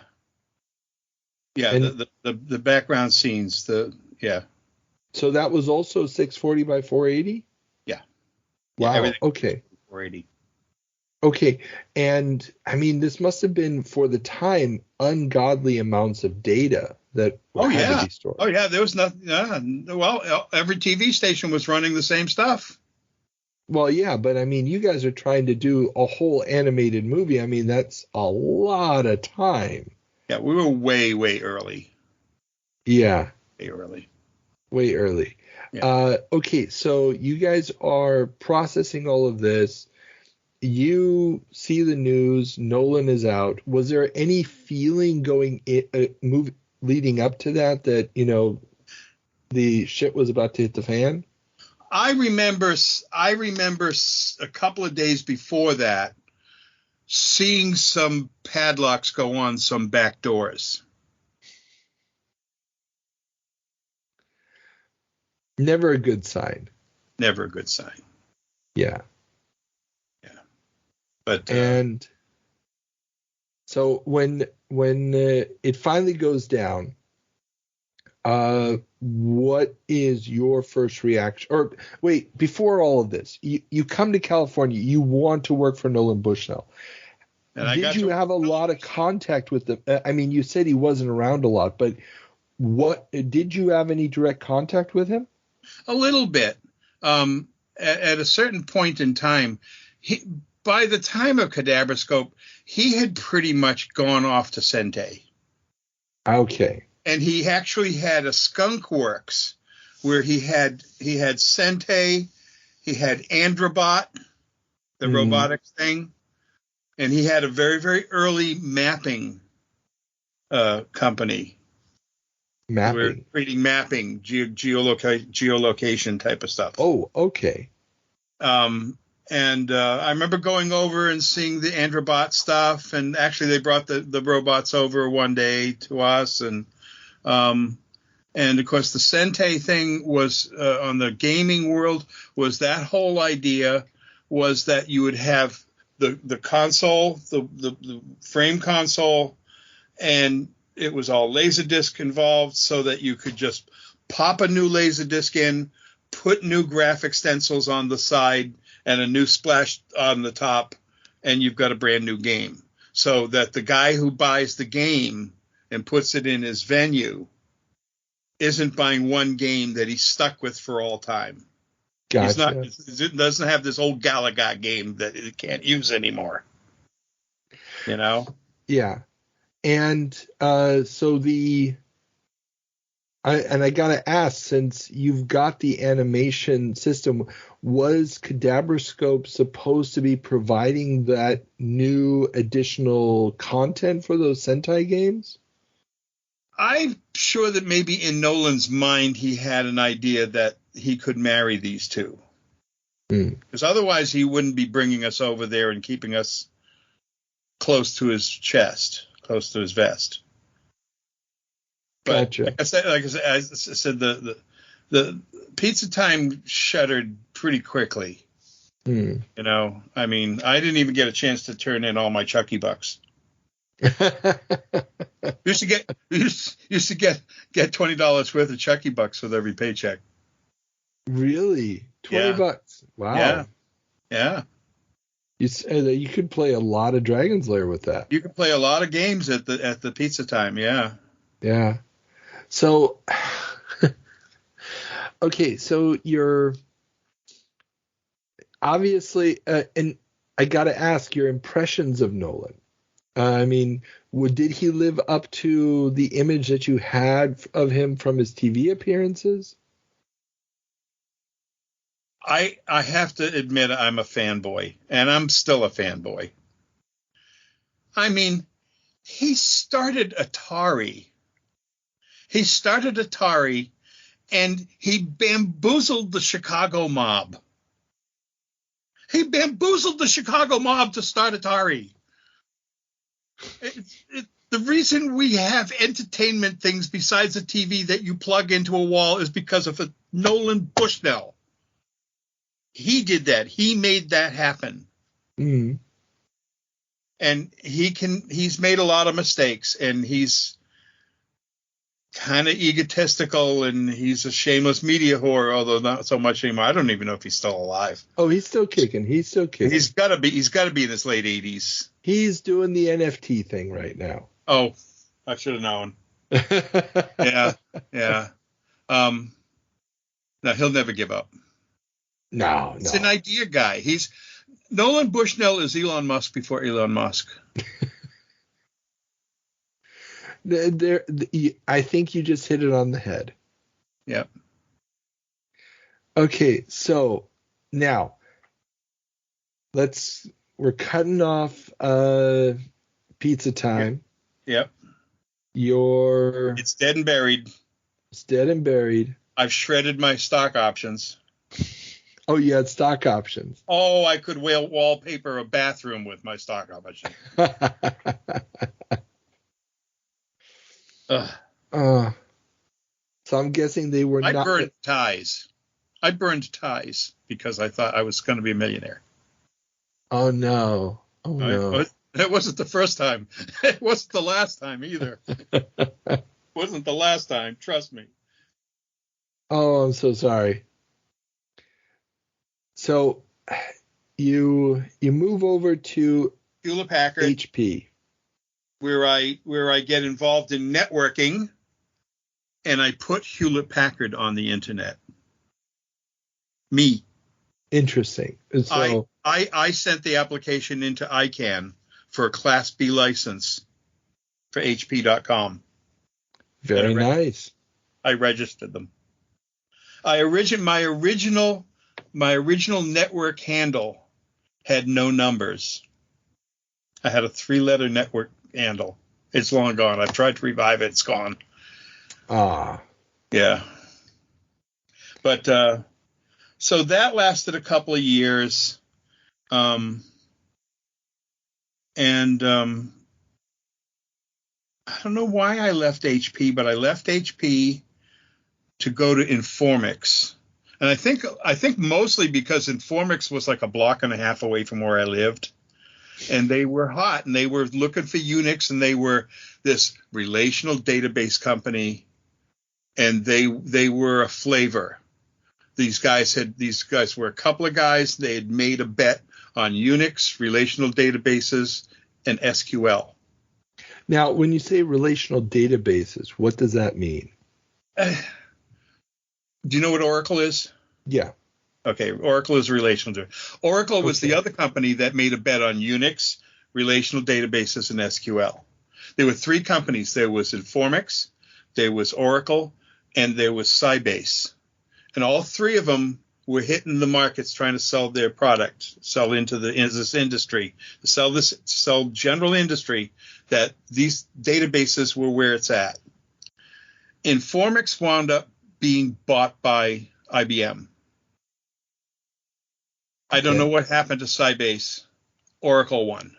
Yeah. And the background scenes. So that was also 640 by 480. Yeah. Wow. Okay. 480. Okay, and I mean, this must have been, for the time, ungodly amounts of data that had to be stored. Oh yeah, there was nothing. Well, every TV station was running the same stuff. Well, yeah, but I mean, you guys are trying to do a whole animated movie. I mean, that's a lot of time. Yeah, we were way early. Yeah. Way early. Yeah. Okay, so you guys are processing all of this. You see the news, Nolan is out. Was there any feeling leading up to that the shit was about to hit the fan? I remember a couple of days before that seeing some padlocks go on some back doors. Never a good sign. Yeah. But and so when it finally goes down, what is your first reaction? Or wait, before all of this, you come to California, you want to work for Nolan Bushnell. Did you have a lot of contact with them? I mean, you said he wasn't around a lot, but did you have any direct contact with him? A little bit. at a certain point in time, by the time of Kadabrascope, he had pretty much gone off to Sentai. Okay. And he actually had a Skunk Works where he had Sentai, he had Androbot, the robotics thing, and he had a very, very early mapping company. Mapping. We're creating mapping, geolocation type of stuff. Oh, okay. And I remember going over and seeing the Androbot stuff, and actually they brought the robots over one day to us, and of course the Sentai thing was on the gaming world was that whole idea was that you would have the console, the frame console, and it was all Laserdisc involved, so that you could just pop a new Laserdisc in, put new graphic stencils on the side, and a new splash on the top, and you've got a brand new game. So that the guy who buys the game and puts it in his venue isn't buying one game that he's stuck with for all time. Gotcha. It doesn't have this old Galaga game that it can't use anymore. You know? Yeah. And so I gotta ask, since you've got the animation system, was Kadabrascope supposed to be providing that new additional content for those Sentai games? I'm sure that maybe in Nolan's mind he had an idea that he could marry these two. Because otherwise he wouldn't be bringing us over there and keeping us close to his chest, close to his vest. But gotcha. Like I said, the Pizza Time shuttered pretty quickly. You know, I mean, I didn't even get a chance to turn in all my Chucky bucks. used to get $20 worth of Chucky bucks with every paycheck. Really? $20? Wow. Yeah. You said that you could play a lot of Dragon's Lair with that. You could play a lot of games at the Pizza Time. Yeah. Yeah. So, okay, so you're obviously, and I got to ask your impressions of Nolan. I mean, did he live up to the image that you had of him from his TV appearances? I have to admit I'm a fanboy, and I'm still a fanboy. I mean, he started Atari. And he bamboozled the Chicago mob. He bamboozled the Chicago mob to start Atari. The reason we have entertainment things besides a TV that you plug into a wall is because of a Nolan Bushnell. He did that. He made that happen. Mm. And he's made a lot of mistakes, and he's kind of egotistical, and he's a shameless media whore, although not so much anymore. I don't even know if he's still alive. Oh, he's still kicking. He's got to be in his late 80s. He's doing the NFT thing right now. Oh, I should have known. Yeah. No, he'll never give up. No. He's an idea guy. Nolan Bushnell is Elon Musk before Elon Musk. I think you just hit it on the head. Yep. Okay, so now we're cutting off Pizza Time. Yep. It's dead and buried. It's dead and buried. I've shredded my stock options. Oh, you had stock options. Oh, I could wallpaper a bathroom with my stock options. So I'm guessing they were not. I burned ties because I thought I was going to be a millionaire. Oh, no. It wasn't the first time. It wasn't the last time either. It wasn't the last time. Trust me. Oh, I'm so sorry. So you move over to Hewlett Packard, HP, where I get involved in networking, and I put Hewlett Packard on the internet. Me. Interesting. So I sent the application into ICANN for a Class B license for HP.com. Very nice. I registered them. My original network handle had no numbers. I had a 3-letter network handle. It's long gone. I've tried to revive it. It's gone. Ah. Yeah. But so that lasted a couple of years. I don't know why I left HP, but I left HP to go to Informix. And I think mostly because Informix was like a block and a half away from where I lived. And they were hot, and they were looking for Unix, and they were this relational database company, and they were a flavor. These guys were a couple of guys. They had made a bet on Unix, relational databases, and SQL. Now, when you say relational databases, what does that mean? Do you know what Oracle is? Yeah. Okay, Oracle is relational. Oracle was the other company that made a bet on Unix, relational databases, and SQL. There were 3 companies. There was Informix, there was Oracle, and there was Sybase. And all 3 of them were hitting the markets trying to sell their product, sell into this industry, sell general industry that these databases were where it's at. Informix wound up being bought by IBM. I don't know what happened to Sybase. Oracle won.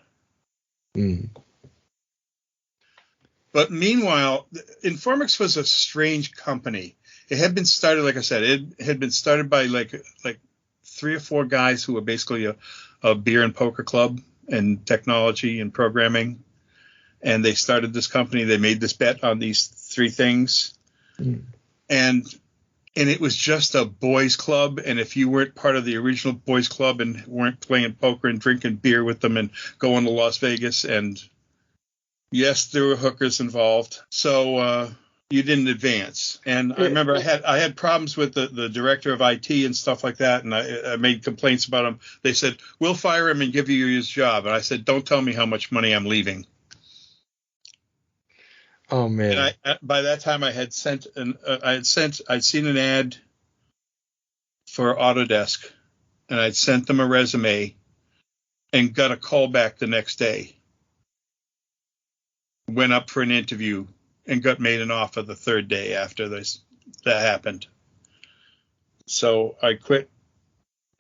But meanwhile, Informix was a strange company. It had been started, like I said, it had been started by like 3 or 4 guys who were basically a beer and poker club and technology and programming. And they started this company. They made this bet on these 3 things. And it was just a boys club. And if you weren't part of the original boys club and weren't playing poker and drinking beer with them and going to Las Vegas, and yes, there were hookers involved. So you didn't advance. And I remember I had problems with the director of IT and stuff like that. And I made complaints about him. They said, we'll fire him and give you his job. And I said, don't tell me how much money I'm leaving. Oh man! And by that time, I'd seen an ad for Autodesk, and I'd sent them a resume, and got a call back the next day. Went up for an interview, and got made an offer the 3rd day after that happened. So I quit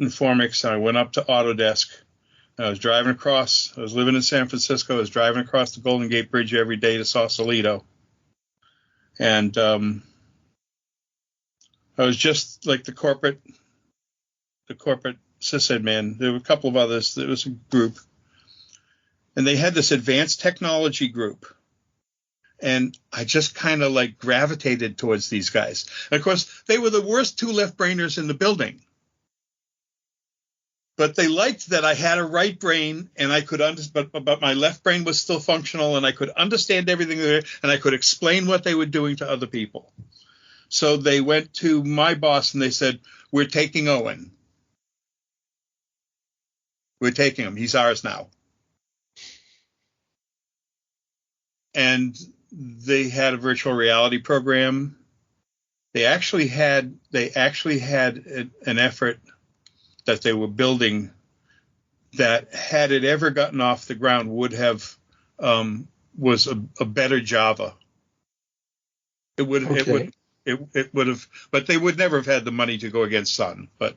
Informix, and I went up to Autodesk. I was driving across. I was living in San Francisco. I was driving across the Golden Gate Bridge every day to Sausalito. And I was just like the corporate sysadmin. There were a couple of others. There was a group. And they had this advanced technology group. And I just kind of like gravitated towards these guys. And of course, they were the worst 2 left-brainers in the building. But they liked that I had a right brain, and I could but my left brain was still functional, and I could understand everything there, and I could explain what they were doing to other people. So they went to my boss, and they said, we're taking Owen. We're taking him. He's ours now. And they had a virtual reality program. They actually had an effort that they were building that, had it ever gotten off the ground, would have was a better Java. It would have, but they would never have had the money to go against Sun. But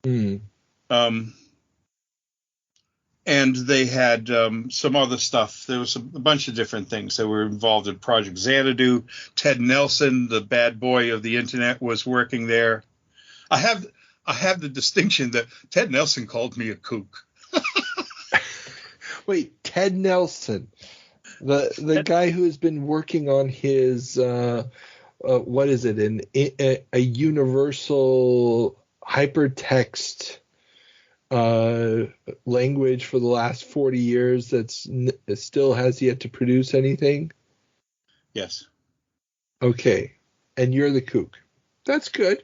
and they had some other stuff. There was a bunch of different things that were involved in Project Xanadu. Ted Nelson, the bad boy of the internet, was working there. I have the distinction that Ted Nelson called me a kook. Wait, Ted Nelson, the guy who has been working on his what is it? A universal hypertext language for the last 40 years that's still has yet to produce anything? Yes. Okay. And you're the kook. That's good.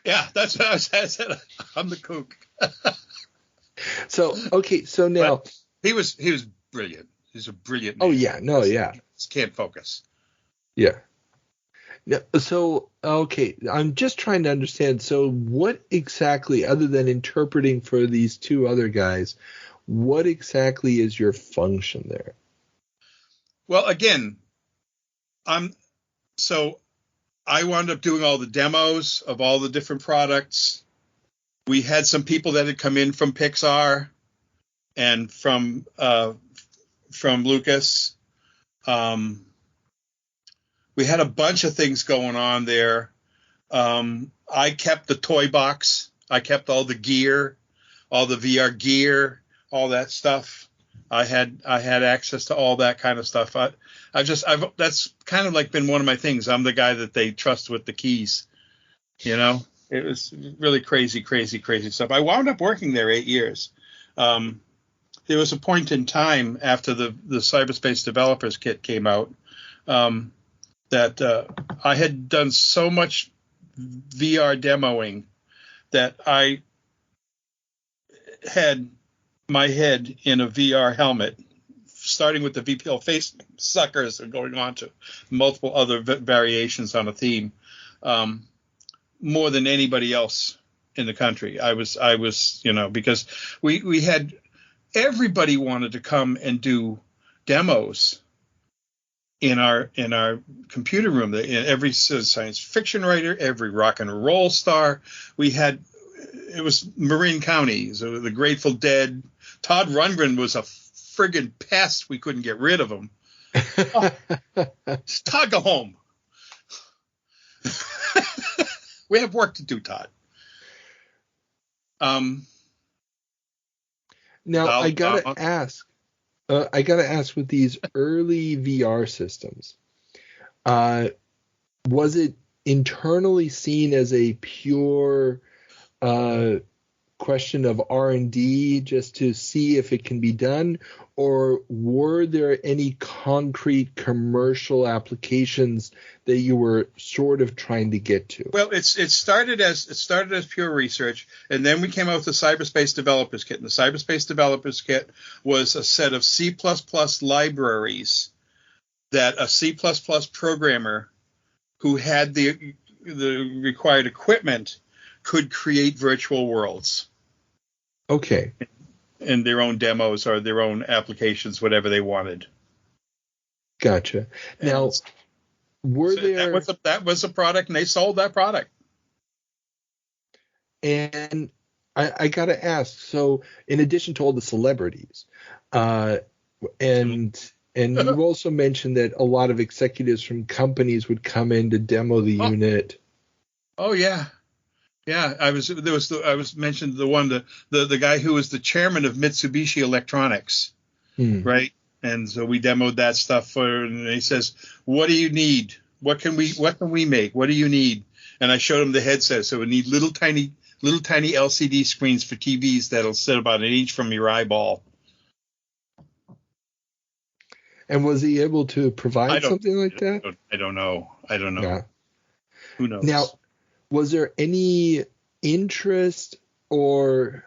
Yeah, that's what I said. I'm the kook. So now but he was brilliant. He's a brilliant man. Oh yeah, no, yeah. Just can't focus. Yeah. So I'm just trying to understand. So what exactly, other than interpreting for these two other guys, what exactly is your function there? Well, again, I wound up doing all the demos of all the different products. We had some people that had come in from Pixar and from Lucas. We had a bunch of things going on there. I kept the toy box. I kept all the gear, all the VR gear, all that stuff. I had access to all that kind of stuff. That's kind of like been one of my things. I'm the guy that they trust with the keys. You know, it was really crazy stuff. I wound up working there 8 years. There was a point in time after the Cyberspace Developers Kit came out that I had done so much VR demoing that I had my head in a VR helmet, starting with the VPL face suckers and going on to multiple other variations on a theme, more than anybody else in the country. I was, because we had, everybody wanted to come and do demos in our computer room. Every science fiction writer, every rock and roll star. It was Marin County, so the Grateful Dead. Todd Rundgren was a friggin' pest. We couldn't get rid of him. Todd, go home. We have work to do, Todd. Now I gotta ask with these early VR systems, was it internally seen as a pure question of R&D just to see if it can be done, or were there any concrete commercial applications that you were sort of trying to get to? Well, it started as pure research, and then we came out with the Cyberspace Developers Kit. And the Cyberspace Developers Kit was a set of C++ libraries that a C++ programmer who had the required equipment could create virtual worlds. Okay. In their own demos or their own applications, whatever they wanted. Gotcha. Now, that was a product, and they sold that product. And I got to ask, so in addition to all the celebrities, and you also mentioned that a lot of executives from companies would come in to demo the unit. Oh yeah. Yeah, I was mentioned the guy who was the chairman of Mitsubishi Electronics, right? And so we demoed that stuff and he says, "What do you need? What can we make? What do you need?" And I showed him the headset. So we need little tiny LCD screens for TVs that'll sit about an inch from your eyeball. And was he able to provide something like that? I don't know. Yeah. Who knows? Now, was there any interest or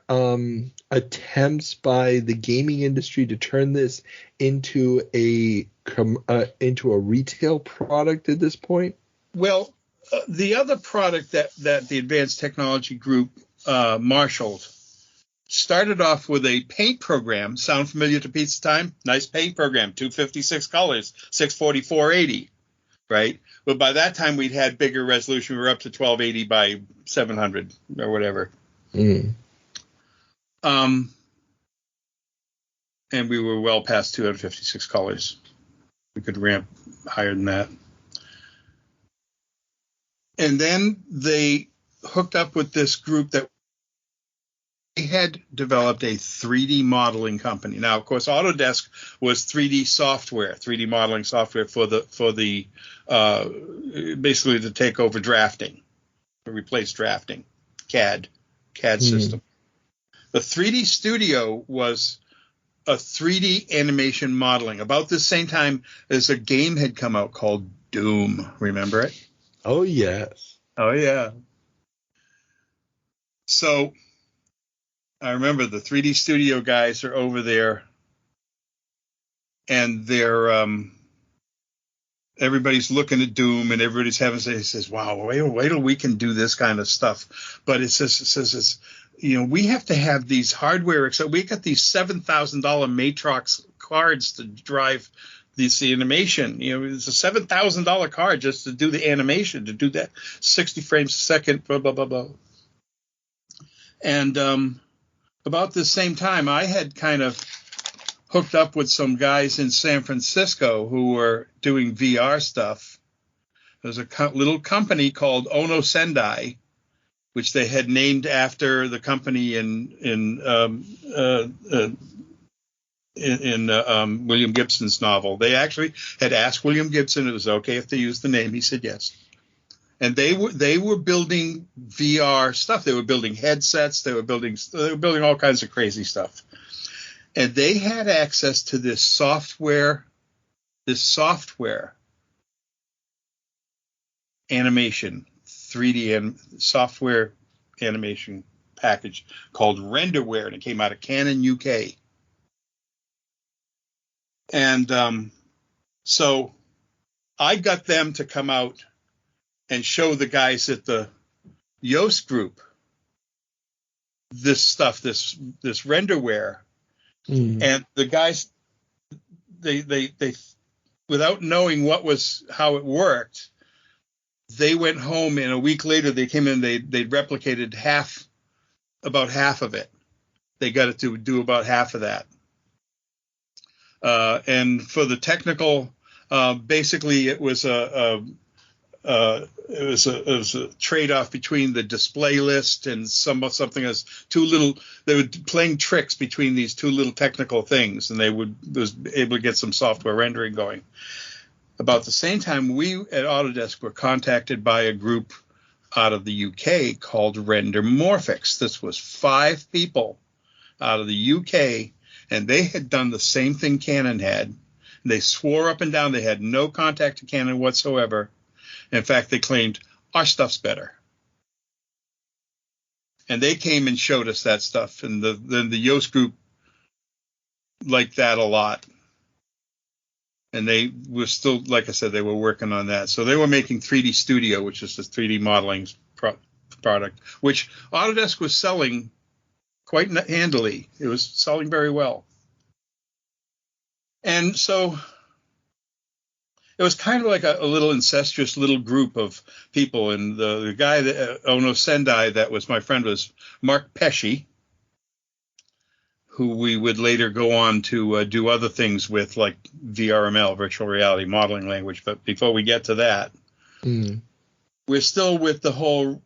attempts by the gaming industry to turn this into a retail product at this point? Well, the other product that the Advanced Technology Group marshaled started off with a paint program. Sound familiar to Pizza Time? Nice paint program, 256 colors, 640, 480, right? But by that time, we'd had bigger resolution. We were up to 1280 by 700 or whatever. And we were well past 256 colors. We could ramp higher than that. And then they hooked up with this group that they had developed a 3D modeling company. Now, of course, Autodesk was 3D software, 3D modeling software for the basically to take over drafting, to replace drafting, CAD system. The 3D Studio was a 3D animation modeling. About the same time as a game had come out called Doom. Remember it? Oh, yes. Oh, yeah. So I remember the 3D Studio guys are over there, and they're everybody's looking at Doom, and everybody's having he says, "Wow, wait till we can do this kind of stuff." But it says it's, we have to have these hardware. So we got these $7,000 Matrox cards to drive this animation. It's a $7,000 card just to do the animation, to do that 60 frames a second, blah blah blah blah. And about the same time, I had kind of hooked up with some guys in San Francisco who were doing VR stuff. There's a little company called Ono Sendai, which they had named after the company in William Gibson's novel. They actually had asked William Gibson it was okay if they used the name. He said yes. And they were building VR stuff. They were building headsets. They were building all kinds of crazy stuff. And they had access to this software animation, 3D software animation package called Renderware, and it came out of Canon UK. And so I got them to come out and show the guys at the Yoast group this stuff, this Renderware. And the guys, they without knowing how it worked, they went home, and a week later they came in. They replicated about half of it. They got it to do about half of that. And for the technical, basically it was a trade-off between the display list and something as they were playing tricks between these two little technical things, and was able to get some software rendering going. About the same time, we at Autodesk were contacted by a group out of the UK called Rendermorphics. This was 5 people out of the UK, and they had done the same thing Canon had. They swore up and down they had no contact to Canon whatsoever. In fact, they claimed our stuff's better. And they came and showed us that stuff. And then the Yoast group liked that a lot. And they were still, like I said, they were working on that. So they were making 3D Studio, which is the 3D modeling product, which Autodesk was selling quite handily. It was selling very well. And so it was kind of like a little incestuous little group of people. And the guy, Ono Sendai, that was my friend, was Mark Pesci, who we would later go on to do other things with, like VRML, virtual reality modeling language. But before we get to that, we're still with the whole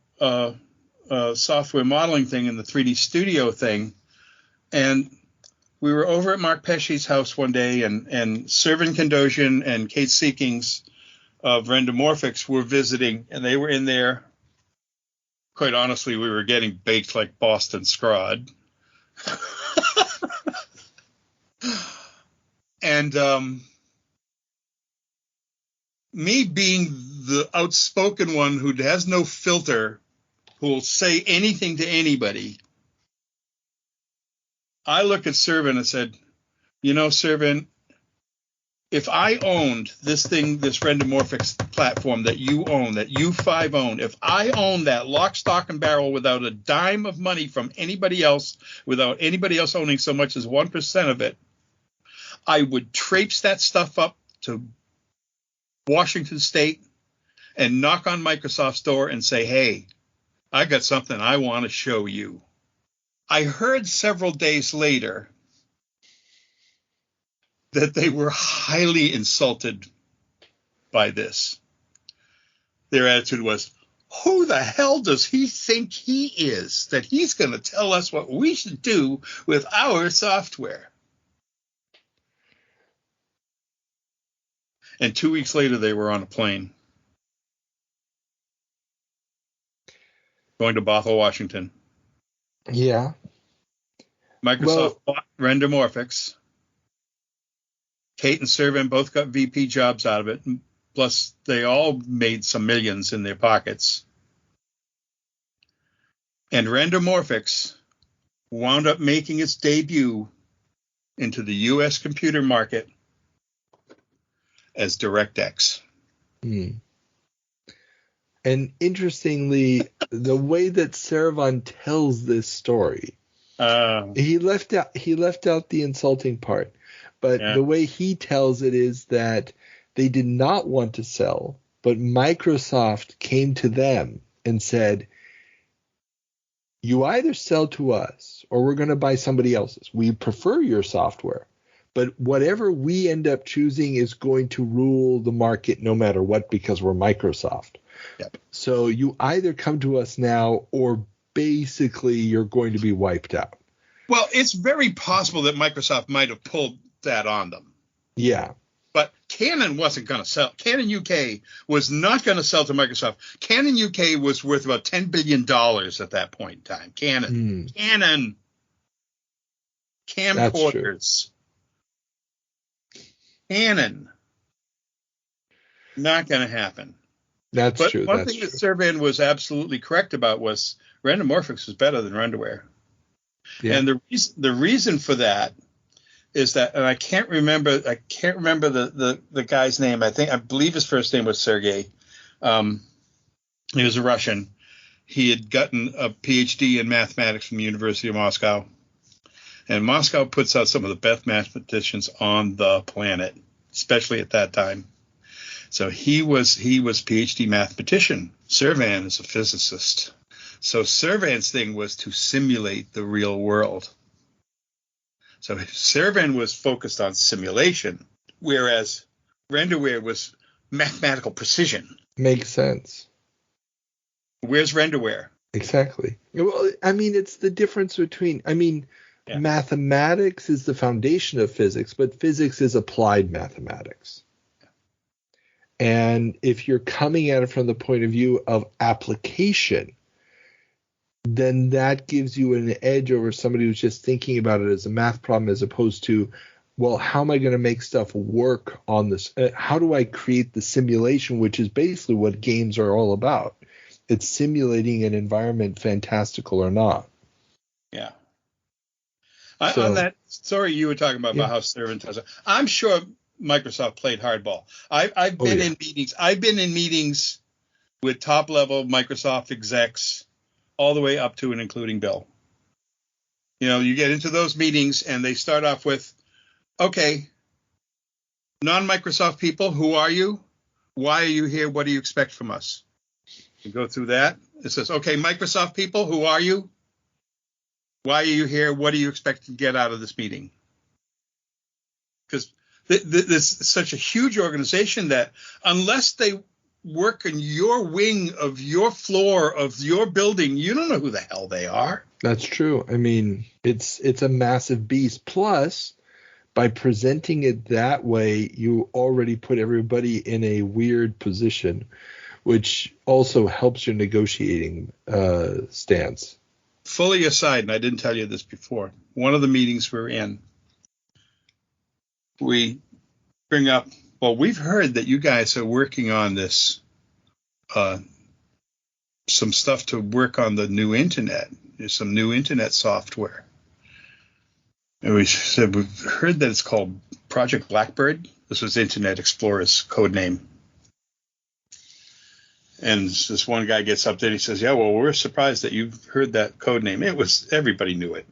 software modeling thing and the 3D Studio thing. And we were over at Mark Pesci's house one day, and Servin Kandosian and Kate Seekings of Rendermorphics were visiting, and they were in there. Quite honestly, we were getting baked like Boston scrod. And me being the outspoken one who has no filter, who will say anything to anybody, I looked at Servin and said, Servin, if I owned this thing, this Rendermorphics platform that you own, that you 5 own, if I owned that lock, stock, and barrel without a dime of money from anybody else, without anybody else owning so much as 1% of it, I would traipse that stuff up to Washington State and knock on Microsoft's door and say, hey, I got something I want to show you. I heard several days later that they were highly insulted by this. Their attitude was, who the hell does he think he is that he's going to tell us what we should do with our software? And 2 weeks later, they were on a plane going to Bothell, Washington. Yeah. Microsoft bought Rendermorphics. Kate and Servin both got VP jobs out of it. Plus, they all made some millions in their pockets. And Rendomorphics wound up making its debut into the U.S. computer market as DirectX. And interestingly, the way that Servan tells this story, he left out the insulting part, but the way he tells it is that they did not want to sell, but Microsoft came to them and said, you either sell to us or we're going to buy somebody else's. We prefer your software, but whatever we end up choosing is going to rule the market no matter what, because we're Microsoft. Yep. So you either come to us now or basically you're going to be wiped out. Well, it's very possible that Microsoft might have pulled that on them. Yeah. But Canon wasn't going to sell. Canon UK was not going to sell to Microsoft. Canon UK was worth about $10 billion at that point in time. Canon. Camcorders. Canon. Not going to happen. That's true. One thing that Servan was absolutely correct about was Rendomorphics was better than Renderware. Yeah. And the reason for that is that, and I can't remember the guy's name. I believe his first name was Sergey. He was a Russian. He had gotten a PhD in mathematics from the University of Moscow. And Moscow puts out some of the best mathematicians on the planet, especially at that time. So he was PhD mathematician. Servan is a physicist. So Servan's thing was to simulate the real world. So Servan was focused on simulation, whereas Renderware was mathematical precision. Makes sense. Where's Renderware? Exactly. Well, I mean, it's the difference between, mathematics is the foundation of physics, but physics is applied mathematics. And if you're coming at it from the point of view of application, then that gives you an edge over somebody who's just thinking about it as a math problem, as opposed to, well, how am I going to make stuff work on this? How do I create the simulation, which is basically what games are all about? It's simulating an environment, fantastical or not. Yeah. On that story you were talking about how Servan does it, I'm sure Microsoft played hardball. I've been in meetings. I've been in meetings with top level Microsoft execs, all the way up to and including Bill. You know, you get into those meetings and they start off with, okay, non-Microsoft people, who are you? Why are you here? What do you expect from us? You go through that. It says, okay, Microsoft people, who are you? Why are you here? What do you expect to get out of this meeting? Because there's such a huge organization that unless they work in your wing of your floor of your building, you don't know who the hell they are. That's true. I mean, it's a massive beast. Plus, by presenting it that way, you already put everybody in a weird position, which also helps your negotiating stance. Fully aside, and I didn't tell you this before, one of the meetings we're in, we bring up, well, we've heard that you guys are working on this, some stuff to work on the new internet. There's some new internet software. And we said, we've heard that it's called Project Blackbird. This was Internet Explorer's code name. And this one guy gets up there and he says, yeah, well, we're surprised that you've heard that code name. Everybody knew it.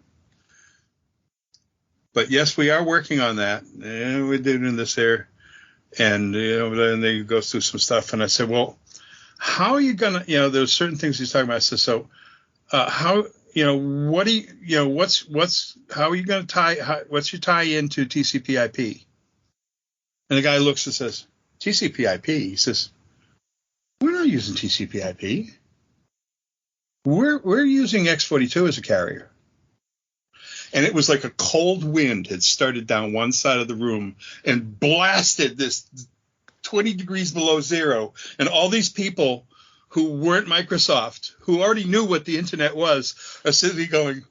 But yes, we are working on that. And we're doing this there. And, then they go through some stuff. And I said, well, how are you going to, there's certain things he's talking about. I said, so how, what do you, how are you going to what's your tie into TCP IP? And the guy looks and says, TCP IP? He says, we're not using TCP IP. We're using X42 as a carrier. And it was like a cold wind had started down one side of the room and blasted this 20 degrees below zero. And all these people who weren't Microsoft, who already knew what the internet was, are sitting going,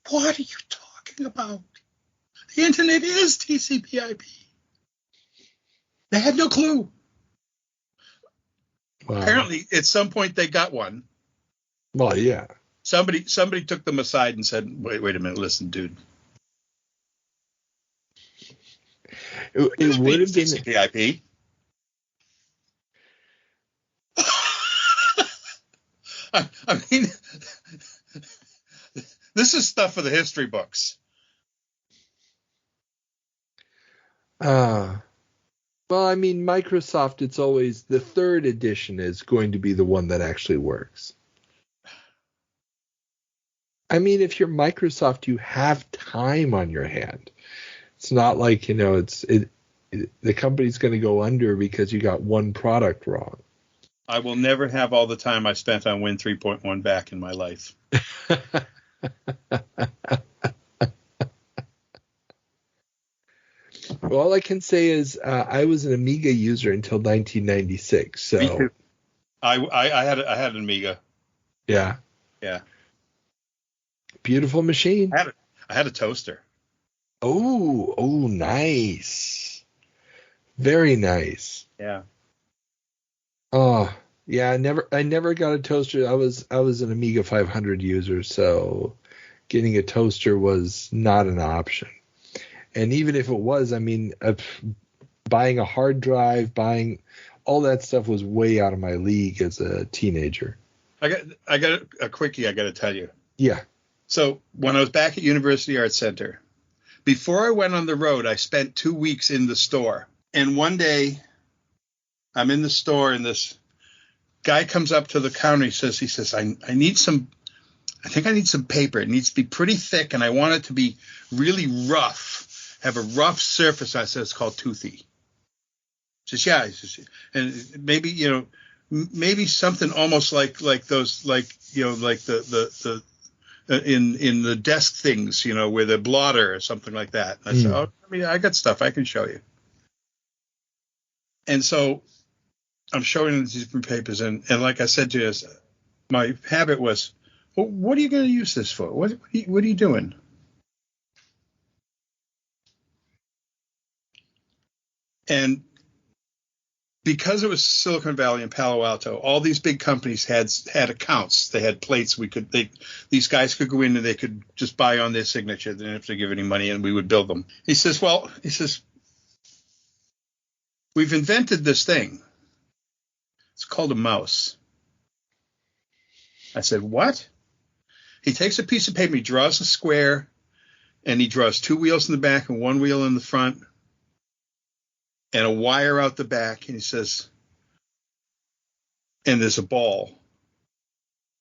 what are you talking about? The internet is TCP IP. They had no clue. Wow. Apparently, at some point they got one. Well, yeah. Somebody took them aside and said, "Wait a minute, listen, dude. It would have been TCP/IP." I mean, this is stuff for the history books. Well, I mean, Microsoft, it's always the 3rd edition is going to be the one that actually works. I mean, if you're Microsoft, you have time on your hand. It's not like, the company's going to go under because you got one product wrong. I will never have all the time I spent on Win 3.1 back in my life. Well, all I can say is I was an Amiga user until 1996. So me too. I had an Amiga. Yeah. Yeah. Beautiful machine. I had a toaster. Oh, nice. Very nice. Yeah. Oh, yeah. I never got a toaster. I was an Amiga 500 user, so getting a toaster was not an option. And even if it was, I mean, buying a hard drive, buying all that stuff was way out of my league as a teenager. I got a quickie I got to tell you. Yeah. So when I was back at University Arts Center, before I went on the road, I spent 2 weeks in the store. And one day I'm in the store and this guy comes up to the counter. He says, I need some paper. It needs to be pretty thick and I want it to be really rough. Have a rough surface. I said, it's called toothy. He says, yeah. He says, and maybe something almost like those, like the in the desk things, with a blotter or something like that. And I said, I got stuff I can show you. And so I'm showing him these different papers. And like I said to you, my habit was, well, what are you going to use this for? What are you doing? And because it was Silicon Valley and Palo Alto, all these big companies had accounts. They had plates. These guys could go in and they could just buy on their signature. They didn't have to give any money, and we would build them. He says, we've invented this thing. It's called a mouse. I said, what? He takes a piece of paper, he draws a square, and he draws 2 wheels in the back and 1 wheel in the front, and a wire out the back, and he says, and there's a ball.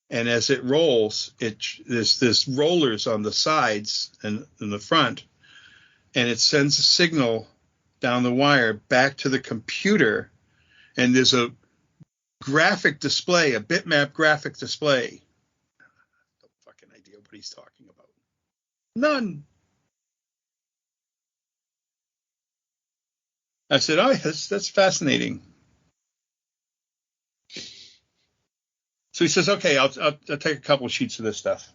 And as it rolls, there's rollers on the sides and in the front, and it sends a signal down the wire back to the computer, and there's a graphic display, a bitmap graphic display. No fucking idea what he's talking about. None. I said, oh, yes, that's fascinating. So he says, okay, I'll take a couple of sheets of this stuff.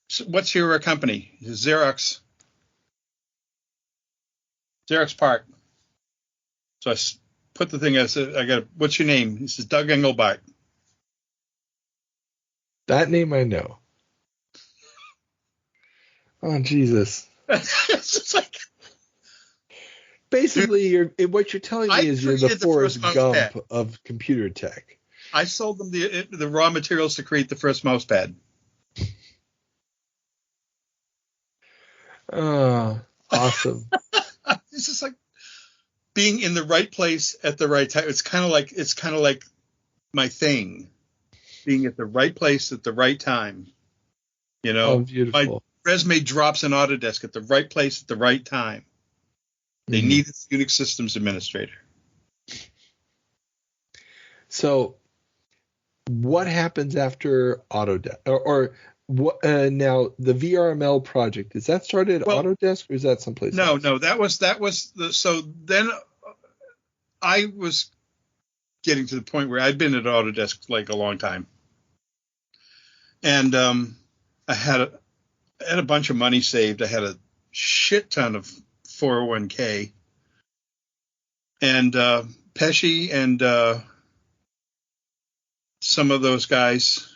So what's your company? He says, Xerox Park. So I put the thing, I said, what's your name? He says, Doug Engelbart. That name I know. Oh, Jesus. It's just like, basically, what you're telling me is you're the Forrest Gump of computer tech. I sold them the raw materials to create the first mousepad. Oh, awesome. It's just like being in the right place at the right time. It's kind of like my thing, being at the right place at the right time. Oh, beautiful. My resume drops in Autodesk at the right place at the right time. They need a Unix systems administrator. So what happens after Autodesk? Or what, now the VRML project, is that started at Autodesk or is that someplace else? No, that was so then I was getting to the point where I'd been at Autodesk like a long time. And I had a bunch of money saved. I had a shit ton of 401k. And Pesci and some of those guys,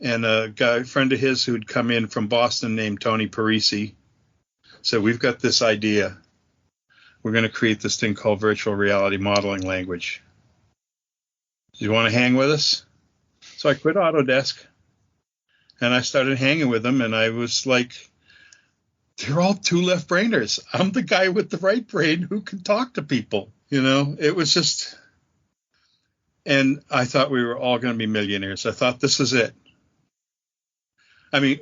and a friend of his who'd come in from Boston named Tony Parisi. So we've got this idea. We're going to create this thing called virtual reality modeling language. Do you want to hang with us? So I quit Autodesk, and I started hanging with them, and I was like, they're all two left-brainers. I'm the guy with the right brain who can talk to people. It was just, and I thought we were all going to be millionaires. I thought this is it. I mean,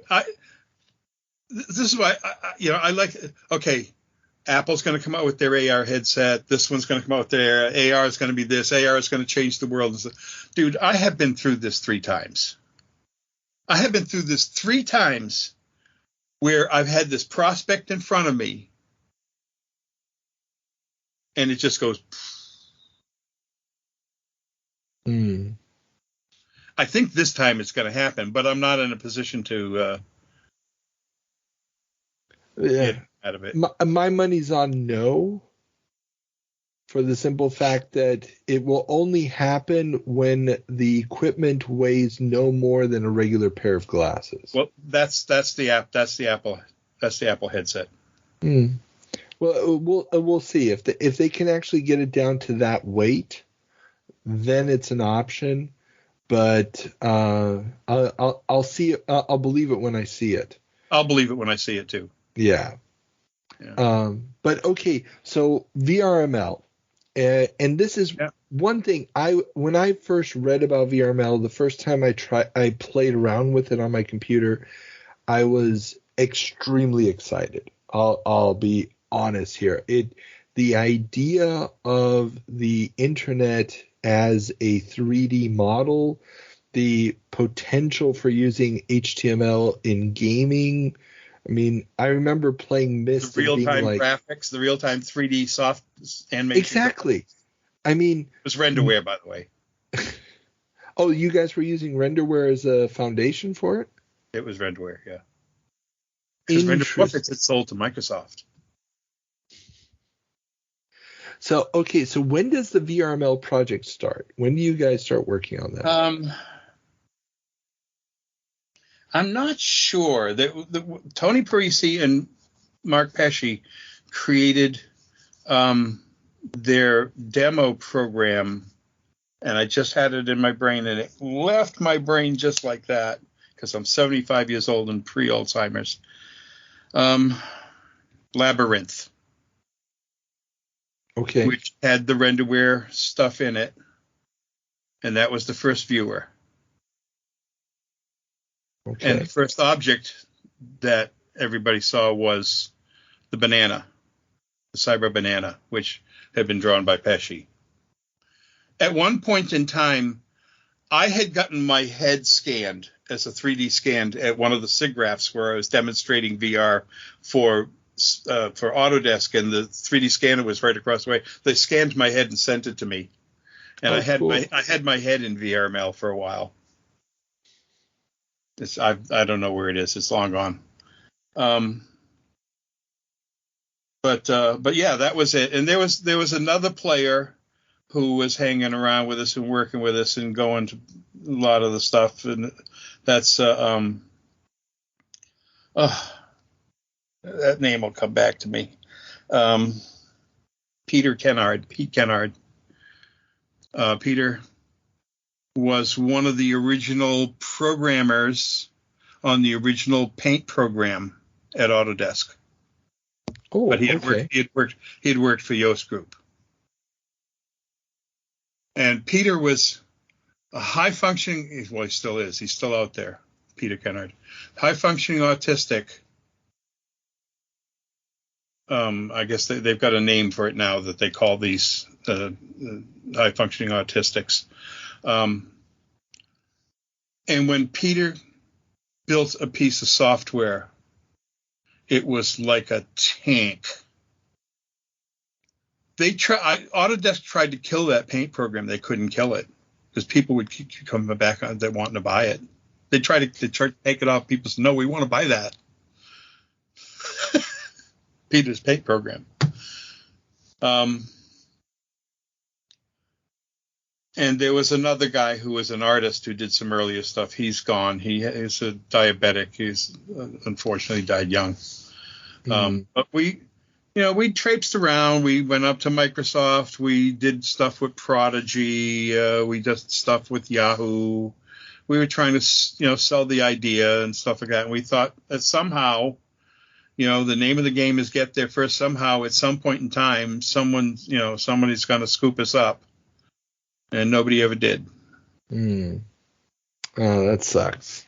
this is why, I like, okay, Apple's going to come out with their AR headset. This one's going to come out with their AR is going to be this. AR is going to change the world. Dude, I have been through this 3 times. I have been through this 3 times where I've had this prospect in front of me, and it just goes. I think this time it's going to happen, but I'm not in a position to get out of it. My money's on no, for the simple fact that it will only happen when the equipment weighs no more than a regular pair of glasses. Well, that's the Apple headset. Well, we'll see if they can actually get it down to that weight, then it's an option. But I'll see it. I'll believe it when I see it. I'll believe it when I see it too. Yeah. But okay, so VRML. And this is one thing when I first read about VRML, the first time I played around with it on my computer, I was extremely excited. I'll be honest here. The idea of the internet as a 3D model, the potential for using HTML in gaming. I mean, I remember playing Myst. The real-time graphics, the real-time 3D soft animation. Exactly. I mean, it was renderware, by the way. Oh, you guys were using renderware as a foundation for it? It was renderware, yeah. Because renderware had sold to Microsoft. So, okay, so when does the VRML project start? When do you guys start working on that? I'm not sure. Tony Parisi and Mark Pesci created their demo program, and I just had it in my brain, and it left my brain just like that because I'm 75 years old and pre-Alzheimer's. Labyrinth. Okay. Which had the renderware stuff in it, and that was the first viewer. Okay. And the first object that everybody saw was the banana, the cyber banana, which had been drawn by Pesci. At one point in time, I had gotten my head scanned as a 3D scanned at one of the SIGGRAPHs where I was demonstrating VR for Autodesk, and the 3D scanner was right across the way. They scanned my head and sent it to me, and I had my head in VRML for a while. I don't know where it is. It's long gone. But yeah, that was it. And there was another player who was hanging around with us and working with us and going to a lot of the stuff, and that's that name will come back to me. Pete Kennard. Peter was one of the original programmers on the original Paint program at Autodesk. Oh, but he had worked for Yoast Group. And Peter was a high-functioning, well, he still is. He's still out there, Peter Kennard. High-functioning autistic. I guess they've got a name for it now that they call these high-functioning autistics. And when Peter built a piece of software, it was like a tank. Autodesk tried to kill that Paint program. They couldn't kill it because people would keep coming back on that wanting to buy it. They tried to take it off. People said, "No, we want to buy that." Peter's Paint program. And there was another guy who was an artist who did some earlier stuff. He's gone. He's a diabetic. He's unfortunately died young. But we traipsed around. We went up to Microsoft. We did stuff with Prodigy. We did stuff with Yahoo. We were trying to, sell the idea and stuff like that. And we thought that somehow, the name of the game is get there first. Somehow, at some point in time, somebody's going to scoop us up. And nobody ever did. Oh, that sucks.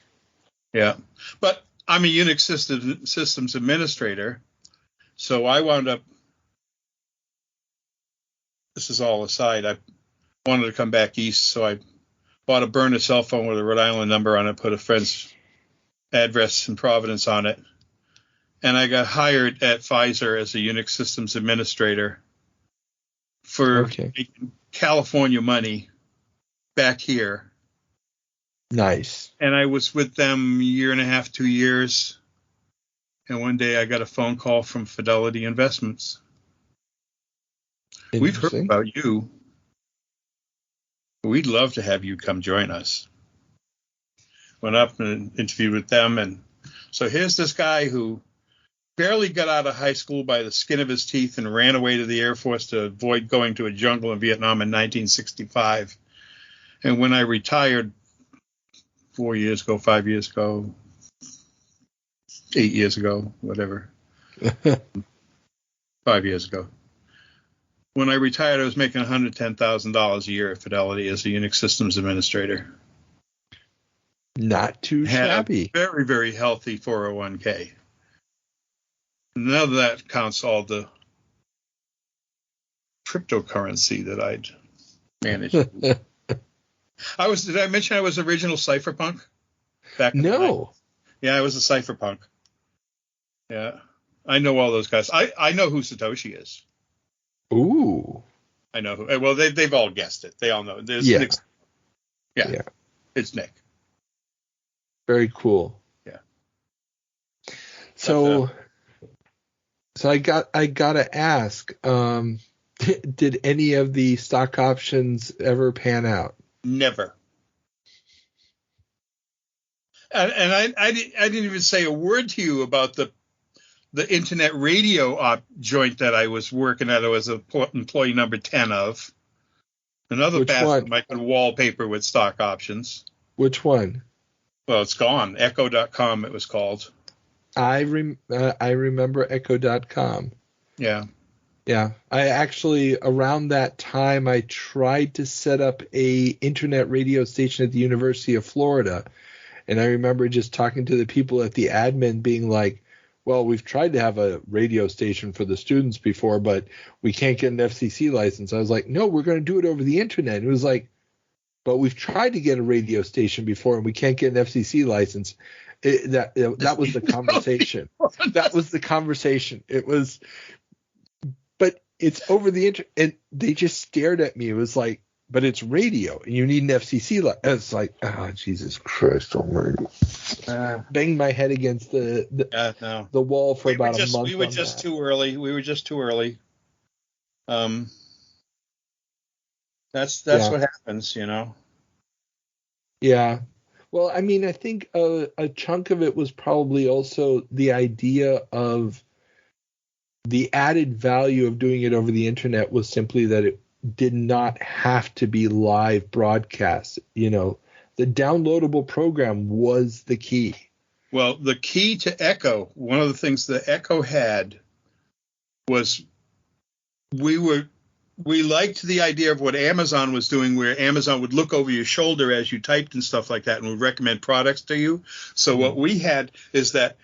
Yeah. But I'm a Unix systems administrator. So I wound up, this is all aside, I wanted to come back east. So I bought a burner cell phone with a Rhode Island number on it, put a friend's address in Providence on it. And I got hired at Pfizer as a Unix systems administrator for making California money back here. Nice. And I was with them 1.5 years, 2 years. And one day I got a phone call from Fidelity Investments. We've heard about you. We'd love to have you come join us. Went up and interviewed with them. And so here's this guy who barely got out of high school by the skin of his teeth and ran away to the Air Force to avoid going to a jungle in Vietnam in 1965. And when I retired 4 years ago, 5 years ago, 8 years ago, whatever, 5 years ago, when I retired, I was making $110,000 a year at Fidelity as a Unix systems administrator. Not too shabby. Had a very, very healthy 401k. None of that counts all the cryptocurrency that I'd managed. Did I mention I was original cypherpunk? No. Yeah, I was a cypherpunk. Yeah. I know all those guys. I know who Satoshi is. Ooh. I know who. Well, they've all guessed it. They all know. There's Nick. Yeah. It's Nick. Very cool. Yeah. So I gotta ask, did any of the stock options ever pan out? Never. And I didn't even say a word to you about the internet radio joint that I was working at. I was employee number 10 of. Another bathroom I could wallpaper with stock options. Which one? Well, it's gone. Echo.com it was called. I remember Echo.com. Yeah. Yeah. I actually, around that time, I tried to set up a internet radio station at the University of Florida. And I remember just talking to the people at the admin being like, well, we've tried to have a radio station for the students before, but we can't get an FCC license. I was like, no, we're going to do it over the internet. It was like, but we've tried to get a radio station before and we can't get an FCC license. That was the conversation. That was the conversation. It was, but it's over the internet. And they just stared at me. It was like, but it's radio and you need an FCC license. It's like, oh, Jesus Christ almighty. Banged my head against the wall for about a month. We were just too early. We were just too early. That's what happens, you know. Yeah. Well, I mean, I think a chunk of it was probably also the idea of the added value of doing it over the internet was simply that it did not have to be live broadcast. You know, the downloadable program was the key. Well, the key to Echo, one of the things that Echo had was we liked the idea of what Amazon was doing, where Amazon would look over your shoulder as you typed and stuff like that and would recommend products to you. So what we had is that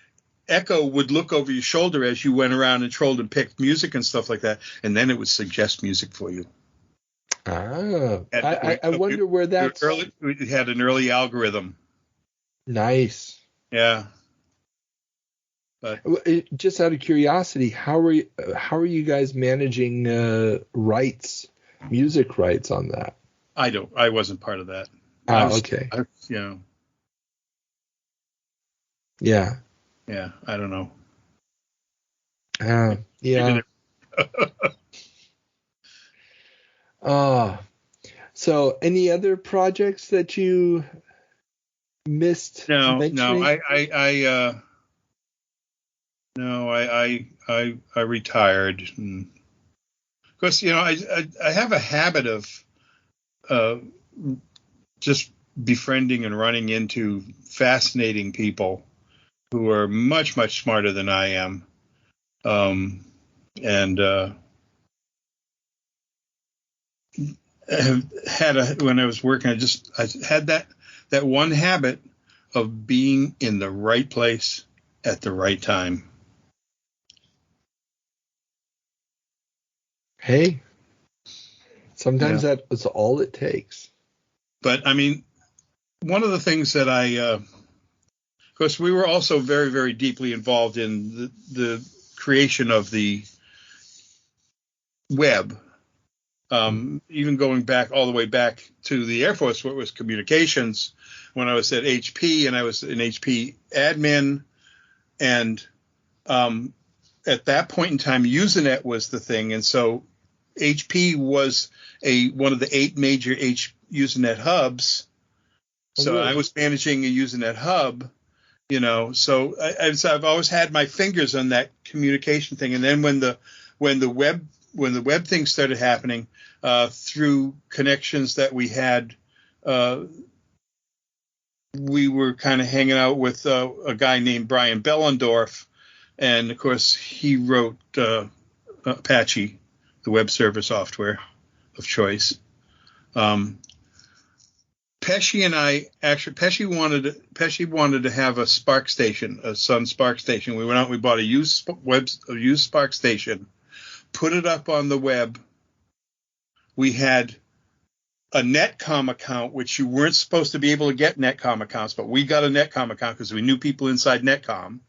Echo would look over your shoulder as you went around and trolled and picked music and stuff like that, and then it would suggest music for you. I wonder where that's... We had an early algorithm. Nice. Yeah. But just out of curiosity, how are you guys managing music rights on that? I wasn't part of that. Okay. Yeah. Yeah, I don't know. Yeah. So, any other projects that you missed mentioning? I retired. And of course, I have a habit of just befriending and running into fascinating people who are much, much smarter than I am. And when I was working, I had that one habit of being in the right place at the right time. Hey, sometimes that is all it takes. But I mean, one of the things that of course, we were also very, very deeply involved in the creation of the web. Even going back all the way back to the Air Force, where it was communications, when I was at HP and I was an HP admin. And at that point in time, Usenet was the thing. And so HP was one of the 8 major Usenet hubs. So I was managing a Usenet hub, so I've always had my fingers on that communication thing. And then when the web thing started happening, through connections that we had, we were kind of hanging out with a guy named Brian Bellendorf. And of course, he wrote Apache, the web server software of choice. Pesci and I Pesci wanted to have a Spark station, a Sun Spark station. We went out and we bought a used Spark station, put it up on the web. We had a Netcom account, which you weren't supposed to be able to get Netcom accounts, but we got a Netcom account because we knew people inside Netcom.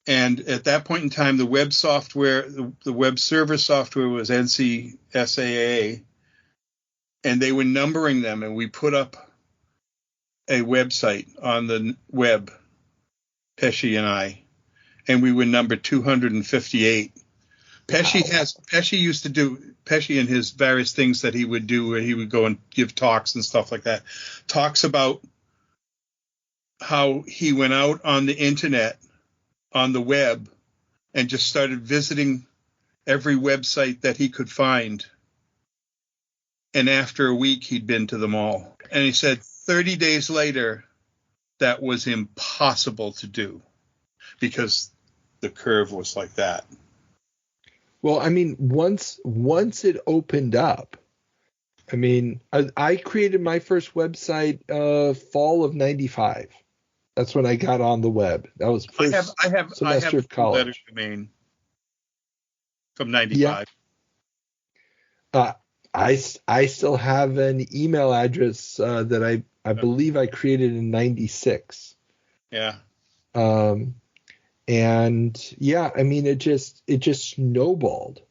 And at that point in time, the web software, the web server software was NCSAA. And they were numbering them, and we put up a website on the web, Pesci and I, and we were number 258. Pesci and his various things that he would do, where he would go and give talks and stuff like that, talks about how he went out on the internet, on the web, and just started visiting every website that he could find. And after a week, he'd been to them all. And he said 30 days later, that was impossible to do because the curve was like that. Well, I mean, once it opened up, I mean, I created my first website fall of '95. That's when I got on the web. That was first semester of college. Letter domain from '95. Yeah. I still have an email address that I believe I created in '96. Yeah. And yeah, I mean, it just snowballed.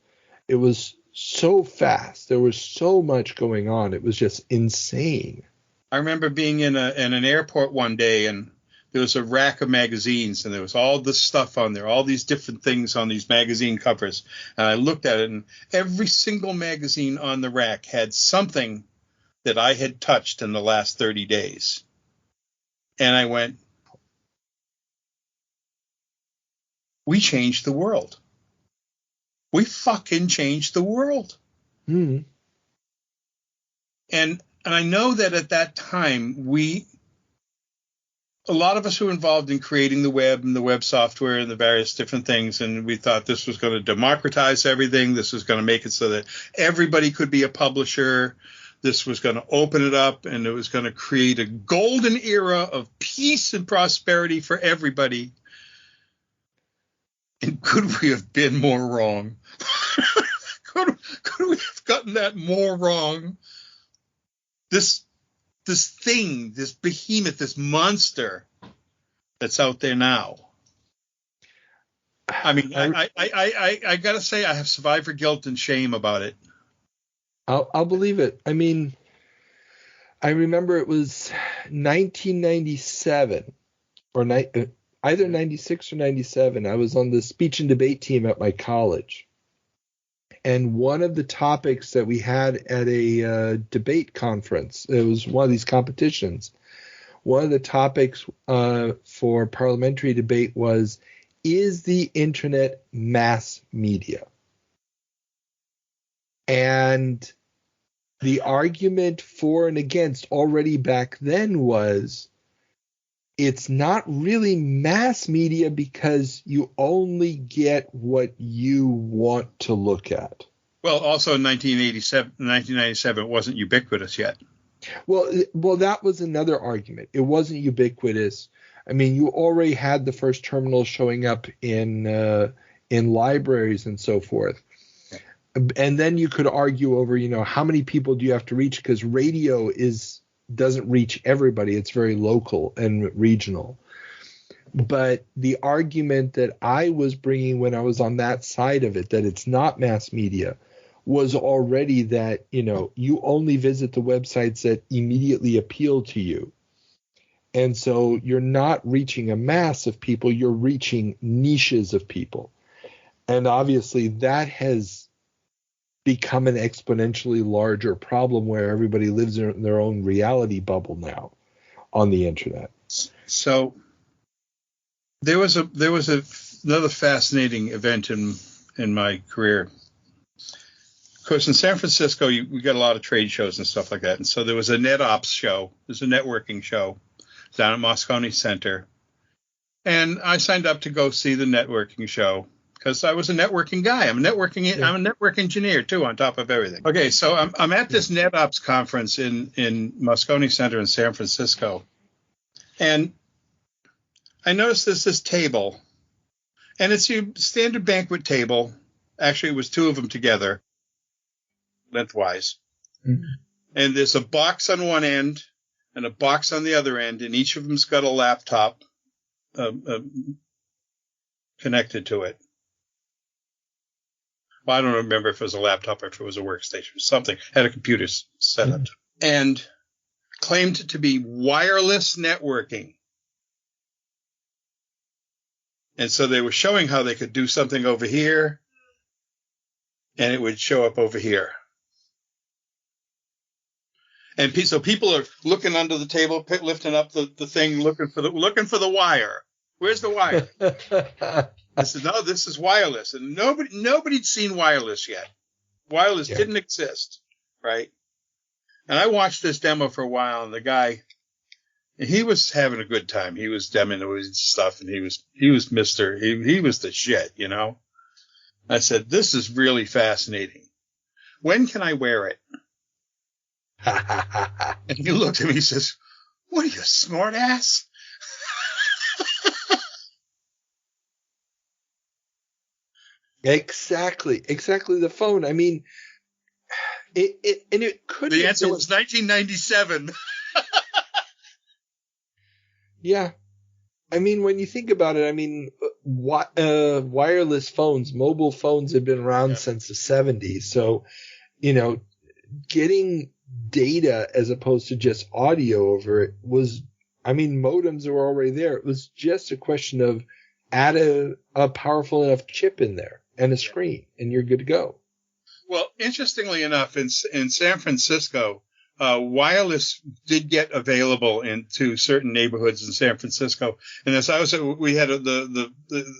It was so fast. There was so much going on. It was just insane. I remember being in an airport one day, and there was a rack of magazines, and there was all this stuff on there, all these different things on these magazine covers. And I looked at it, and every single magazine on the rack had something that I had touched in the last 30 days. And I went, we changed the world. We fucking changed the world. Mm. And I know that at that time, a lot of us who were involved in creating the web and the web software and the various different things, and we thought this was going to democratize everything. This was going to make it so that everybody could be a publisher. This was going to open it up, and it was going to create a golden era of peace and prosperity for everybody. And could we have been more wrong? Could we have gotten that more wrong? This thing, this behemoth, this monster that's out there now. I mean, I gotta say, I have survivor guilt and shame about it. I'll believe it. I mean, I remember it was 1997 or either 96 or 97. I was on the speech and debate team at my college. And one of the topics that we had at a debate conference, it was one of these competitions, one of the topics for parliamentary debate was, is the internet mass media? And the argument for and against already back then was, it's not really mass media because you only get what you want to look at. Well, also in 1997, it wasn't ubiquitous yet. Well, that was another argument. It wasn't ubiquitous. I mean, you already had the first terminals showing up in libraries and so forth. And then you could argue over, how many people do you have to reach? Because radio doesn't reach everybody. It's very local and regional. But the argument that I was bringing when I was on that side of it, that it's not mass media, was already that, you only visit the websites that immediately appeal to you. And so you're not reaching a mass of people, you're reaching niches of people. And obviously that has become an exponentially larger problem where everybody lives in their own reality bubble now on the internet. So there was another fascinating event in my career. Of course, in San Francisco, we got a lot of trade shows and stuff like that. And so there was a NetOps show. There's a networking show down at Moscone Center. And I signed up to go see the networking show because I was a networking guy. I'm a network engineer too, on top of everything. Okay, so I'm at this NetOps conference in Moscone Center in San Francisco, and I noticed there's this table, and it's your standard banquet table. Actually, it was two of them together, lengthwise. Mm-hmm. And there's a box on one end and a box on the other end, and each of them's got a laptop connected to it. Well, I don't remember if it was a laptop or if it was a workstation or something. Had a computer set up. And claimed to be wireless networking. And so they were showing how they could do something over here, and it would show up over here. And so people are looking under the table, lifting up the thing, looking for the wire. Where's the wire? I said, no, this is wireless. And nobody'd seen wireless yet. Wireless didn't exist, right? And I watched this demo for a while, and the guy, he was having a good time. He was demoing his stuff, and he was he was the shit, I said, this is really fascinating. When can I wear it? And he looked at me and says, what are you, smart ass? Exactly the phone. I mean, it could. The answer was 1997. Yeah, I mean, when you think about it, I mean, wireless phones, mobile phones have been around since the 70s. So, getting data as opposed to just audio over it was, I mean, modems were already there. It was just a question of add a powerful enough chip in there and a screen, and you're good to go. Well, interestingly enough, in San Francisco, wireless did get available into certain neighborhoods in San Francisco. And as we had the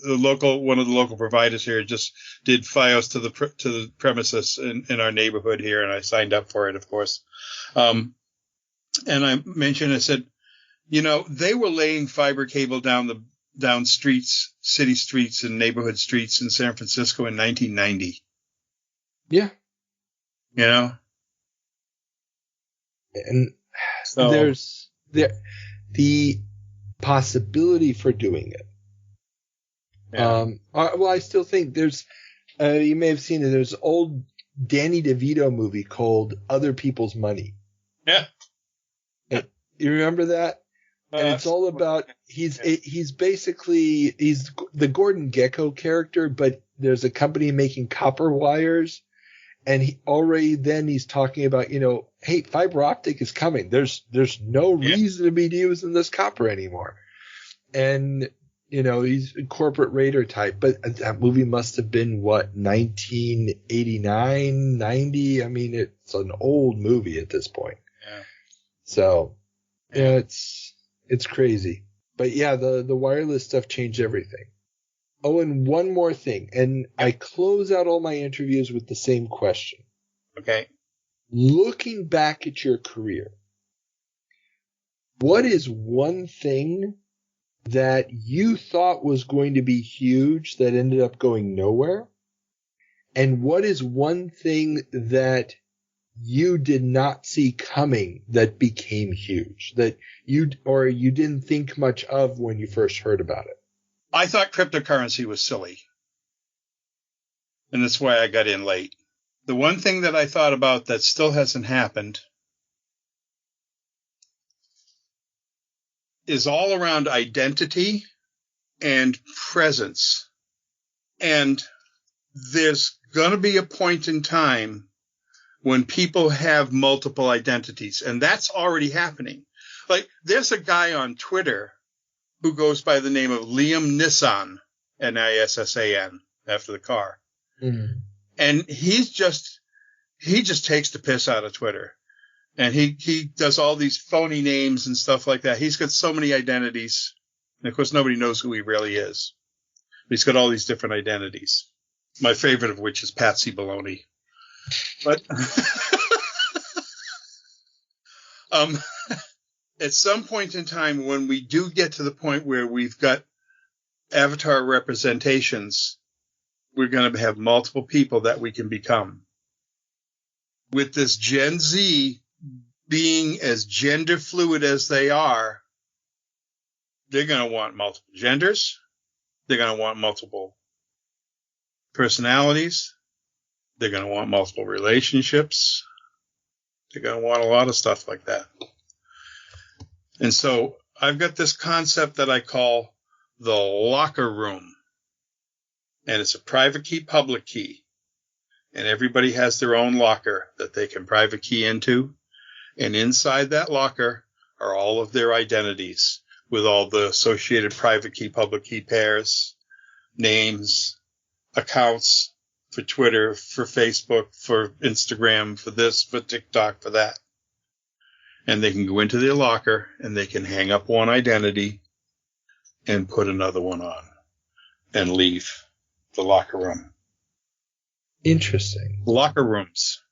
local, one of the local providers here just did FiOS to the premises in our neighborhood here, and I signed up for it, of course. And I said, they were laying fiber cable down streets, city streets and neighborhood streets in San Francisco in 1990. Yeah. And so there's the possibility for doing it. Yeah. Well, I still think there's, you may have seen it, there's an old Danny DeVito movie called Other People's Money. Yeah. You remember that? And it's all about, he's basically the Gordon Gekko character, but there's a company making copper wires, and he's talking about, hey, fiber optic is coming. There's no reason to be using this copper anymore. And He's a corporate raider type, but that movie must have been, 1989, 90? I mean, it's an old movie at this point. Yeah. So, yeah, it's crazy. But yeah, the wireless stuff changed everything. Oh, and one more thing, and I close out all my interviews with the same question. Okay. Looking back at your career, what is one thing that you thought was going to be huge that ended up going nowhere? And what is one thing that you did not see coming that became huge, that you didn't think much of when you first heard about it? I thought cryptocurrency was silly. And that's why I got in late. The one thing that I thought about that still hasn't happened is all around identity and presence. And there's going to be a point in time when people have multiple identities, and that's already happening. Like, there's a guy on Twitter who goes by the name of Liam Nissan, Nissan, after the car. Mm-hmm. And he just takes the piss out of Twitter. And he does all these phony names and stuff like that. He's got so many identities. And of course, nobody knows who he really is. But he's got all these different identities. My favorite of which is Patsy Baloney. But at some point in time, when we do get to the point where we've got avatar representations, we're going to have multiple people that we can become. With this Gen Z being as gender fluid as they are, they're going to want multiple genders. They're going to want multiple personalities. They're going to want multiple relationships. They're going to want a lot of stuff like that. And so I've got this concept that I call the locker room. And it's a private key, public key. And everybody has their own locker that they can private key into. And inside that locker are all of their identities with all the associated private key, public key pairs, names, accounts for Twitter, for Facebook, for Instagram, for this, for TikTok, for that. And they can go into their locker and they can hang up one identity and put another one on and leave the locker room. Interesting. Locker rooms.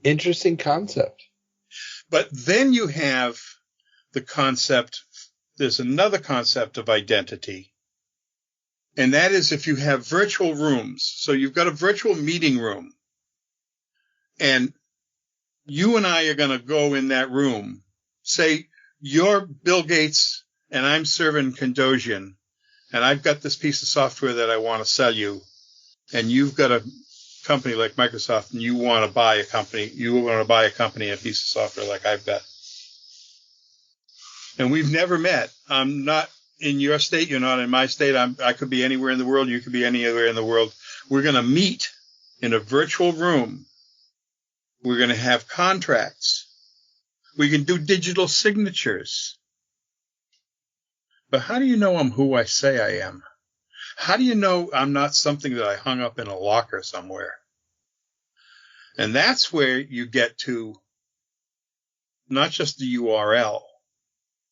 Interesting concept. But then you have the concept, there's another concept of identity. And that is if you have virtual rooms. So you've got a virtual meeting room. And you and I are going to go in that room. Say you're Bill Gates and I'm Servan Kandosian. And I've got this piece of software that I want to sell you. And you've got a company like Microsoft and you want to buy a company. You want to buy a company, a piece of software like I've got. And we've never met. I'm not in your state. You're not in my state. I could be anywhere in the world. You could be anywhere in the world. We're going to meet in a virtual room. We're going to have contracts. We can do digital signatures. But how do you know I'm who I say I am? How do you know I'm not something that I hung up in a locker somewhere? And that's where you get to not just the URL,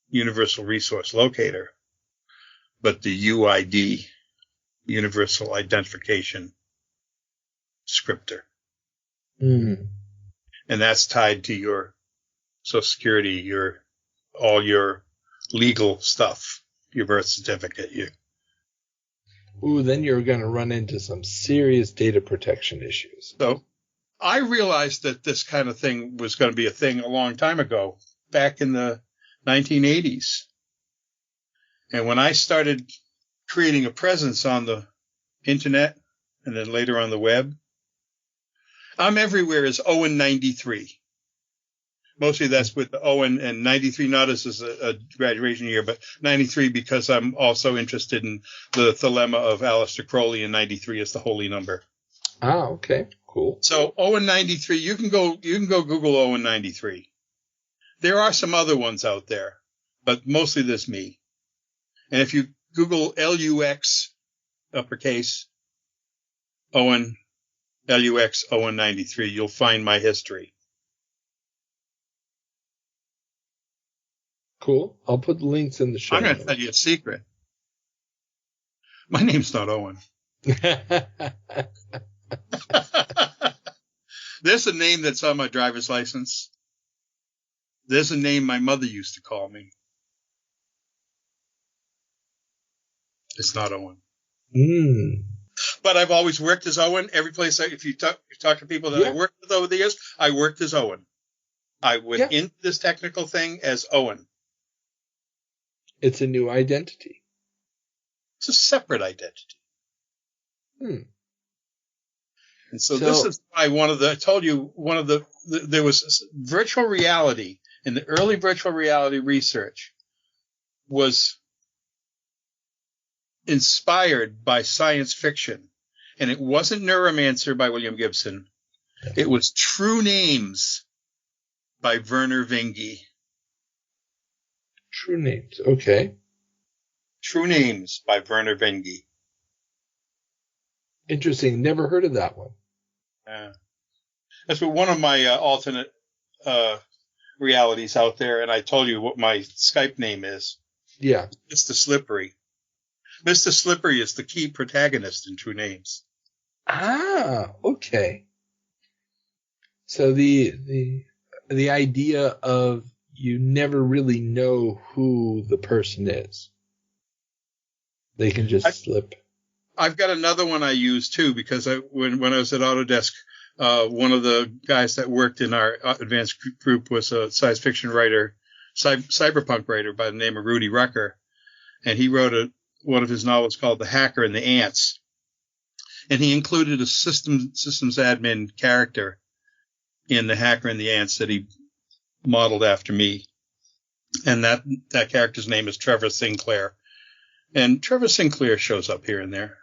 Universal Resource Locator, but the UID, Universal Identification Scripter. Mm. And that's tied to your Social Security, all your legal stuff, your birth certificate. Then you're going to run into some serious data protection issues. So I realized that this kind of thing was going to be a thing a long time ago, back in the 1980s. And when I started creating a presence on the internet and then later on the web, I'm everywhere as Owen 93. Mostly that's with the Owen and 93, not as a graduation year, but 93 because I'm also interested in the dilemma of Aleister Crowley, and 93 is the holy number. Ah, okay, cool. So Owen 93, you can go Google Owen 93. There are some other ones out there, but mostly this me. And if you Google LUX uppercase Owen, LUX Owen 93, you'll find my history. Cool. I'll put the links in the show I'm going to tell you a secret. My name's not Owen. There's a name that's on my driver's license. There's a name my mother used to call me. It's not Owen. But I've always worked as Owen. Every place, if you talk to people that I worked with over the years, I worked as Owen. I went into this technical thing as Owen. It's a new identity. It's a separate identity. And so this is why I told you there was virtual reality in the early virtual reality research was inspired by science fiction. And it wasn't Neuromancer by William Gibson. It was True Names by Werner Vinge. True Names. Okay. True Names by Werner Vinge. Interesting. Never heard of that one. That's one of my alternate realities out there, and I told you what my Skype name is. Yeah. Mr. Slippery. Mr. Slippery is the key protagonist in True Names. Ah, okay. So the idea of you never really know who the person is. They can just slip. I've got another one I use too, because when I was at Autodesk, one of the guys that worked in our advanced group was a science fiction writer, cyberpunk writer by the name of Rudy Rucker. And he wrote one of his novels called The Hacker and the Ants. And he included a systems admin character in The Hacker and the Ants that he modeled after me. And that character's name is Trevor Sinclair. And Trevor Sinclair shows up here and there.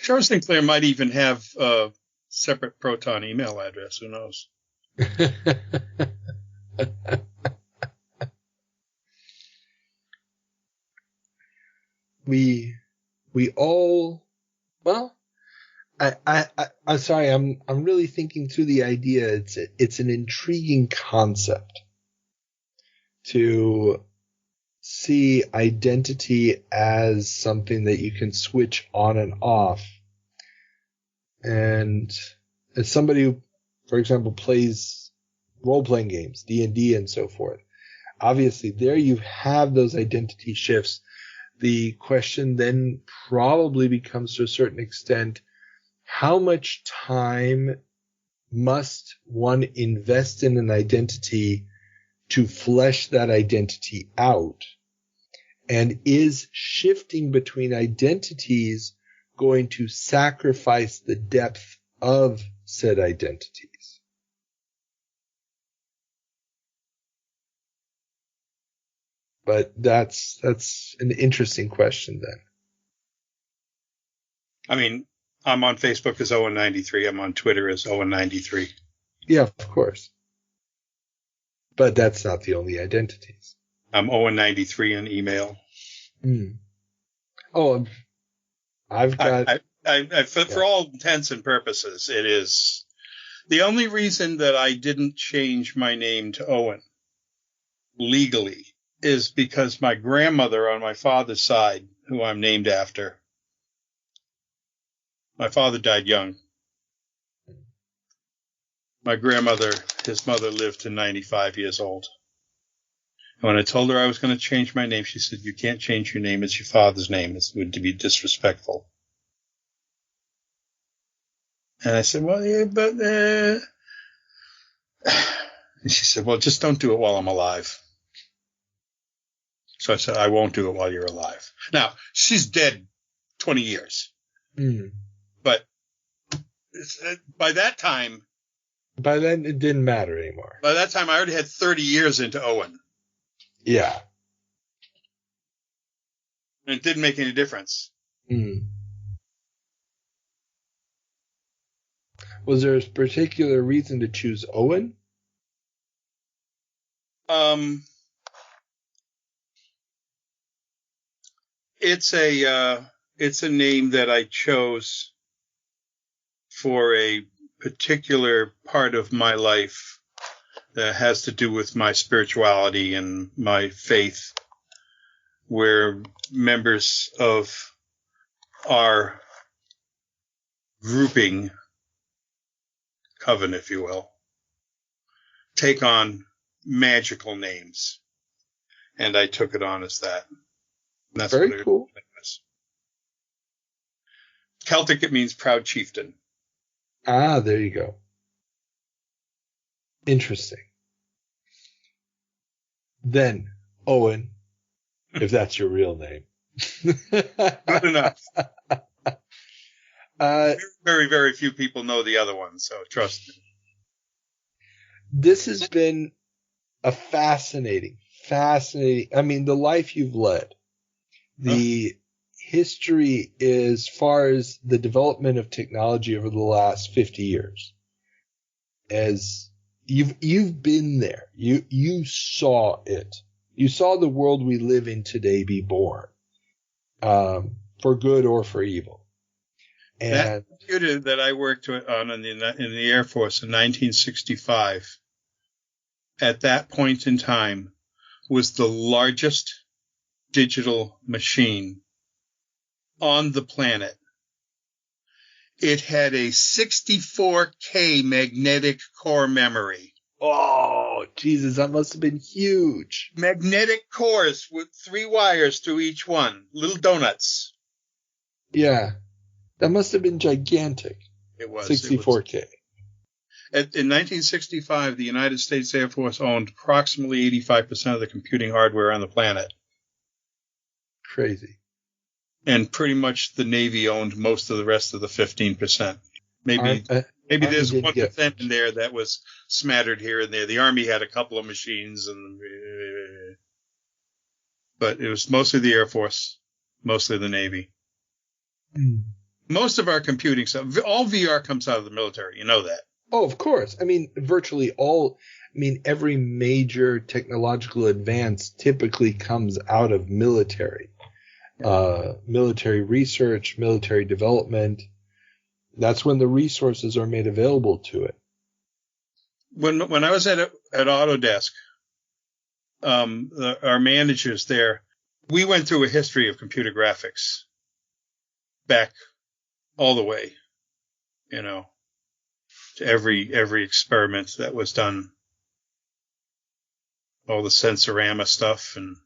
Trevor Sinclair might even have a separate Proton email address. Who knows? we all, well, I'm sorry. I'm really thinking through the idea. It's an intriguing concept to see identity as something that you can switch on and off. And as somebody who, for example, plays role-playing games, D&D and so forth, obviously there you have those identity shifts. The question then probably becomes, to a certain extent, how much time must one invest in an identity to flesh that identity out? And is shifting between identities going to sacrifice the depth of said identities? But that's an interesting question then. I mean, I'm on Facebook as Owen93. I'm on Twitter as Owen93. Yeah, of course. But that's not the only identities. I'm Owen93 in email. Oh, I've got... For all intents and purposes, it is... The only reason that I didn't change my name to Owen legally is because my grandmother on my father's side, who I'm named after, my father died young. My grandmother, his mother, lived to 95 years old. And when I told her I was going to change my name, she said, "You can't change your name. It's your father's name. It's going to be disrespectful." And I said, "Well, yeah, but..." And she said, "Well, just don't do it while I'm alive." So I said, "I won't do it while you're alive." Now, she's dead 20 years. But by that time... By then, it didn't matter anymore. By that time, I already had 30 years into Owen. Yeah. And it didn't make any difference. Was there a particular reason to choose Owen? It's a name that I chose for a particular part of my life that has to do with my spirituality and my faith, where members of our grouping, coven, if you will, take on magical names. And I took it on as that. And that's very cool. Celtic, it means proud chieftain. Ah, there you go. Interesting. Then, Owen, if that's your real name. Good enough. Very, very few people know the other one, so trust me. This has been a fascinating, I mean, the life you've led, the history as far as the development of technology over the last 50 years, as you've been there, you saw it, you saw the world we live in today be born, for good or for evil. And that computer that I worked on in the Air Force in 1965, at that point in time, was the largest digital machine on the planet. It had a 64K magnetic core memory. Oh, Jesus, that must have been huge. Magnetic cores with 3 wires through each one, little donuts. Yeah, that must have been gigantic. It was. 64K. In 1965, the United States Air Force owned approximately 85% of the computing hardware on the planet. Crazy. And pretty much the Navy owned most of the rest of the 15%. Maybe there's 1% in there that was smattered here and there. The Army had a couple of machines, but it was mostly the Air Force, mostly the Navy. Mm. Most of our computing stuff, all VR comes out of the military. You know that. Oh, of course. I mean, every major technological advance typically comes out of military. Military research, military development. That's when the resources are made available to it. When I was at Autodesk, our managers there, we went through a history of computer graphics back all the way, to every experiment that was done, all the Sensorama stuff, and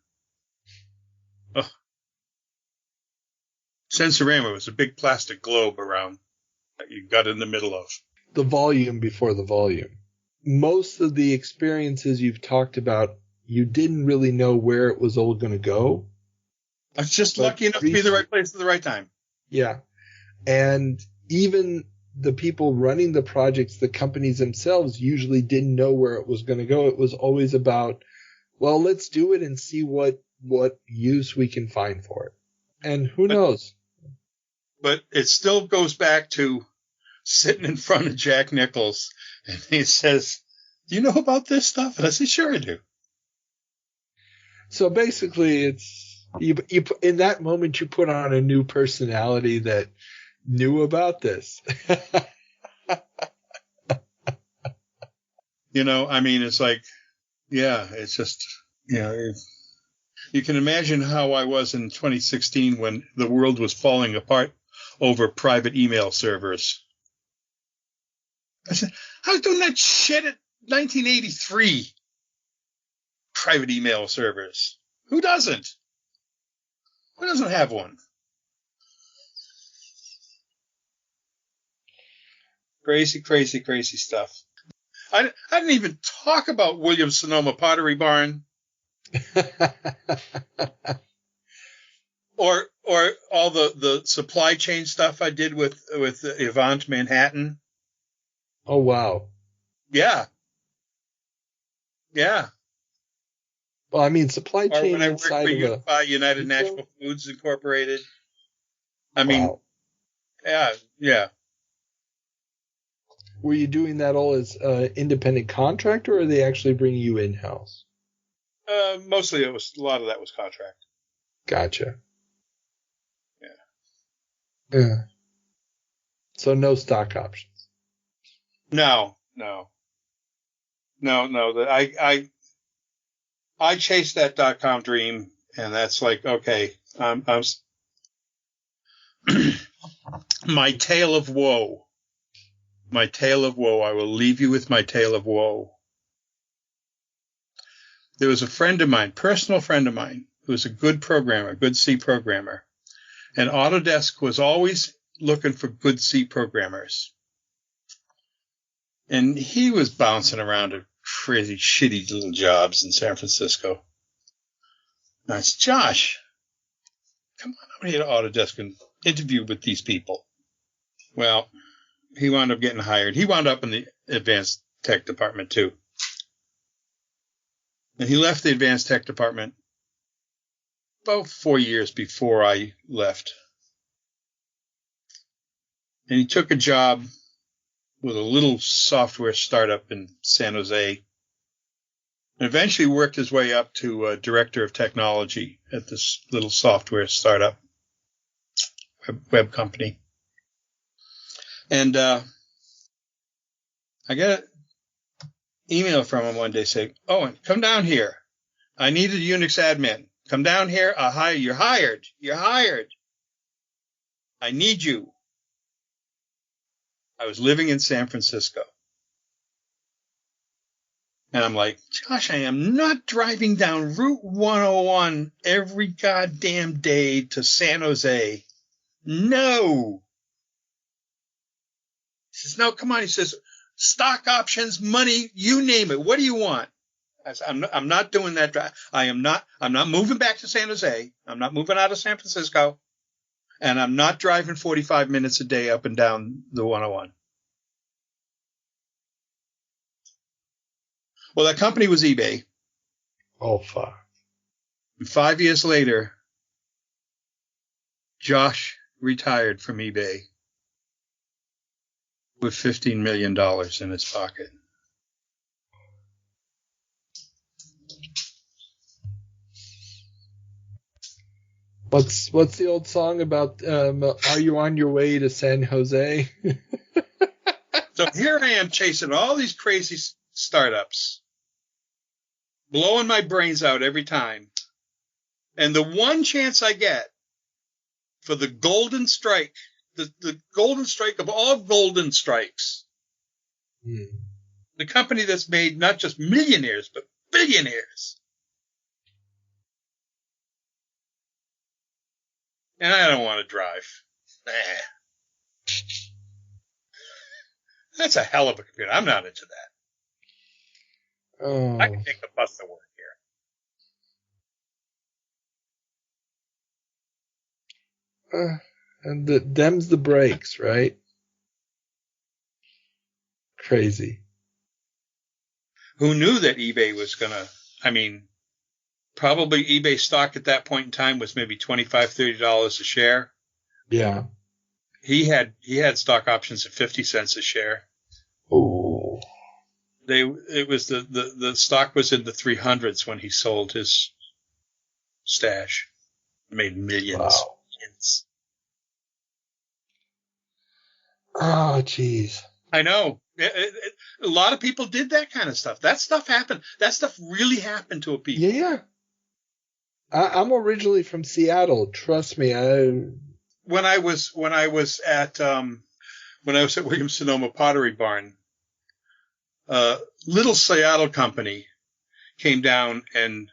Sensorama was a big plastic globe around that you got in the middle of. The volume before the volume. Most of the experiences you've talked about, you didn't really know where it was all going to go. I was just lucky enough to be in the right place at the right time. Yeah. And even the people running the projects, the companies themselves, usually didn't know where it was going to go. It was always about, well, let's do it and see what use we can find for it. And who knows? But it still goes back to sitting in front of Jack Nichols, and he says, "Do you know about this stuff?" And I say, "Sure I do." So basically, it's you in that moment you put on a new personality that knew about this. It's like, yeah, it's just, you can imagine how I was in 2016 when the world was falling apart over private email servers. I said, I was doing that shit at 1983. Private email servers. Who doesn't? Who doesn't have one? Crazy, crazy, crazy stuff. I didn't even talk about Williams-Sonoma Pottery Barn. or all the supply chain stuff I did with Avant Manhattan. Oh, wow. Yeah. Yeah. Well, I mean, supply chain or when I worked inside for of Unify United Natural Foods Incorporated. Wow. Yeah. Were you doing that all as independent contractor, or are they actually bringing you in-house? Mostly a lot of that was contract. Gotcha. Yeah. Yeah. So no stock options. No. I chased that .com dream, and that's like, okay, I'm my tale of woe. My tale of woe. I will leave you with my tale of woe. There was a friend of mine, personal friend of mine, who was a good programmer, good C programmer. And Autodesk was always looking for good C programmers. And he was bouncing around to crazy, shitty little jobs in San Francisco. And I said, Josh, come on over here to Autodesk and interview with these people. Well, he wound up getting hired. He wound up in the advanced tech department, too. And he left the advanced tech department about 4 years before I left. And he took a job with a little software startup in San Jose. And eventually worked his way up to director of technology at this little software startup, web company. And I got an email from him one day saying, Owen, come down here. I need a Unix admin. Come down here. I'll hire you. You're hired. You're hired. I need you. I was living in San Francisco. And I'm like, Josh, I am not driving down Route 101 every goddamn day to San Jose. No. He says, no, come on. He says, stock options, money, you name it. What do you want? I said, I'm not doing that drive. I'm not moving back to San Jose. I'm not moving out of San Francisco. And I'm not driving 45 minutes a day up and down the 101. Well, that company was eBay. Oh, fuck. And 5 years later, Josh retired from eBay with $15 million in his pocket. What's the old song about, are you on your way to San Jose? So here I am chasing all these crazy startups, blowing my brains out every time. And the one chance I get for the golden strike, the golden strike of all golden strikes, the company that's made not just millionaires, but billionaires. And I don't want to drive. Nah. That's a hell of a computer. I'm not into that. Oh. I can take the bus to work here. And them's the brakes, right? Crazy. Who knew that eBay was going to, probably eBay stock at that point in time was maybe $25, $30 a share. Yeah. He had stock options at 50 cents a share. Oh. It was the stock was in the 300s when he sold his stash. Made millions. Wow. Millions. Oh, jeez. I know. A lot of people did that kind of stuff. That stuff happened. That stuff really happened to people. Yeah. I'm originally from Seattle. Trust me. When I was at Williams-Sonoma Pottery Barn, little Seattle company came down, and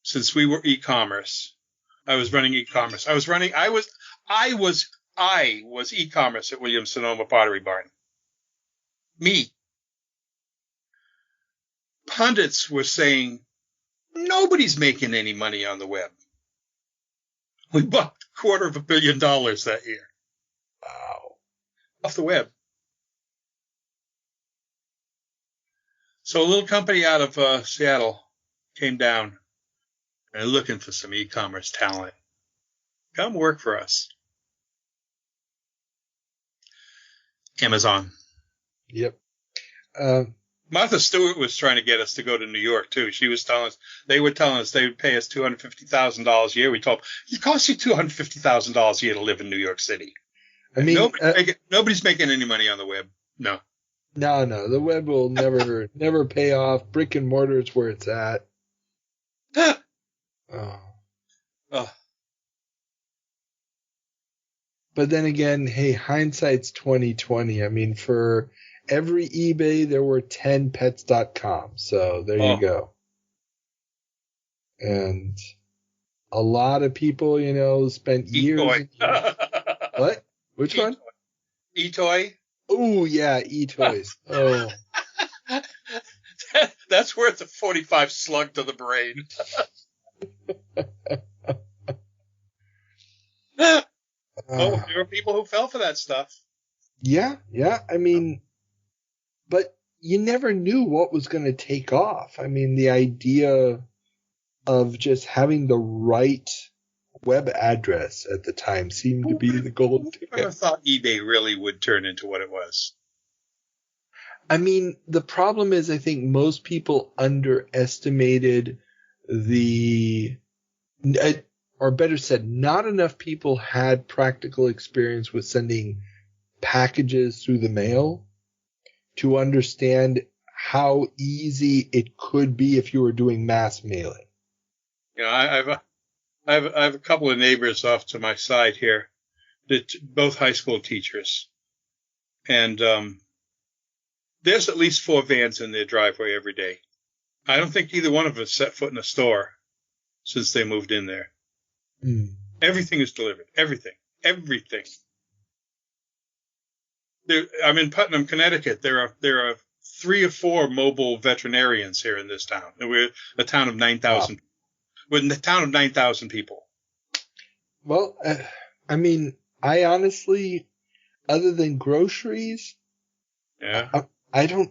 since we were e-commerce, I was running e-commerce. I was e-commerce at Williams-Sonoma Pottery Barn. Me. Pundits were saying, nobody's making any money on the web. We bought $250 million that year. Wow. Off the web. So a little company out of Seattle came down and looking for some e-commerce talent. Come work for us. Amazon. Yep. Martha Stewart was trying to get us to go to New York too. She was telling us they would pay us $250,000 a year. We told them, it costs you $250,000 a year to live in New York City. I mean, nobody's making any money on the web. No. No, the web will never pay off. Brick and mortar is where it's at. Oh. But then again, hey, hindsight's 20/20. I mean, for every eBay, there were 10 pets.com. So there you go. And a lot of people, spent years. What? Which one? eToy. Oh, yeah, eToys. Oh. That's worth a 45 slug to the brain. There were people who fell for that stuff. Yeah. I mean, but you never knew what was going to take off. I mean, the idea of just having the right web address at the time seemed to be the golden ticket. I never thought eBay really would turn into what it was. I mean, the problem is I think most people underestimated or better said, not enough people had practical experience with sending packages through the mail to understand how easy it could be if you were doing mass mailing. I have a couple of neighbors off to my side here, both high school teachers, and there's at least 4 vans in their driveway every day. I don't think either one of us set foot in a store since they moved in there. Everything is delivered. Everything. I'm in Putnam, Connecticut. There are 3 or 4 mobile veterinarians here in this town. And we're a town of 9,000. Wow. We're in the town of 9,000 people. Well, I mean, I honestly, other than groceries, I don't.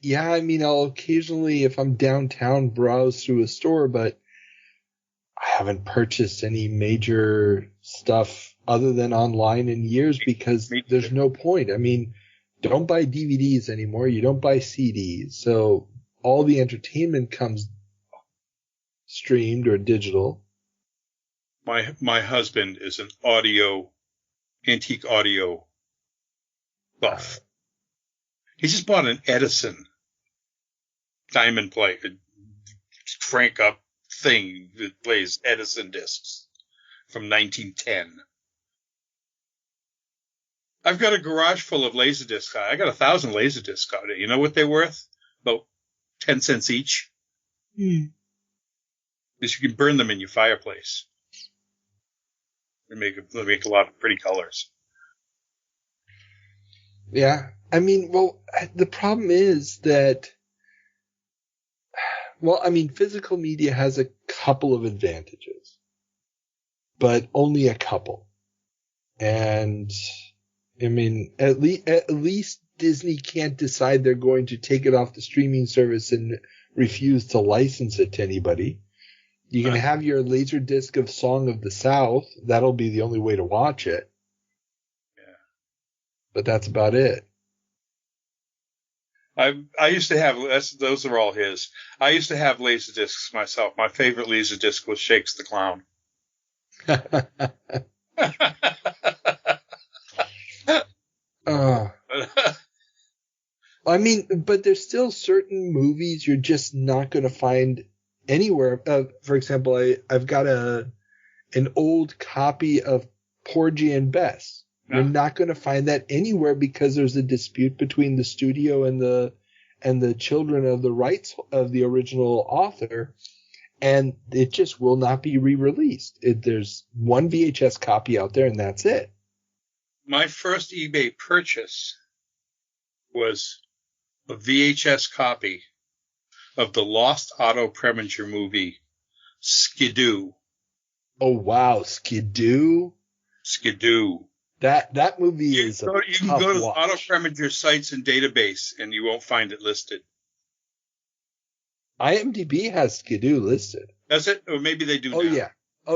Yeah, I mean, I'll occasionally, if I'm downtown, browse through a store, but I haven't purchased any major stuff other than online in years because there's no point. I mean, don't buy DVDs anymore. You don't buy CDs. So all the entertainment comes streamed or digital. My husband is an antique audio buff. He just bought an Edison diamond plate, a crank up thing that plays Edison discs from 1910. I've got a garage full of Laserdiscs. I got 1,000 Laserdiscs out there. You know what they're worth? About 10 cents each. Because you can burn them in your fireplace. They make a lot of pretty colors. Yeah. I mean, well, the problem is that, physical media has a couple of advantages, but only a couple. And, I mean, at least Disney can't decide they're going to take it off the streaming service and refuse to license it to anybody. You can have your Laserdisc of Song of the South. That'll be the only way to watch it. Yeah. But that's about it. I used to have, those are all his. I used to have Laserdiscs myself. My favorite Laserdisc was Shakes the Clown. I mean, but there's still certain movies you're just not going to find anywhere. For example, I've got an old copy of Porgy and Bess. You're not going to find that anywhere because there's a dispute between the studio and the children of the rights of the original author, and it just will not be re-released. There's one VHS copy out there, and that's it. My first eBay purchase was a VHS copy of the Lost Otto Preminger movie, Skidoo. Oh, wow, Skidoo? Skidoo. That movie is a You can go to the Otto Preminger sites and database, and you won't find it listed. IMDb has Skidoo listed. Does it? Or maybe they do now.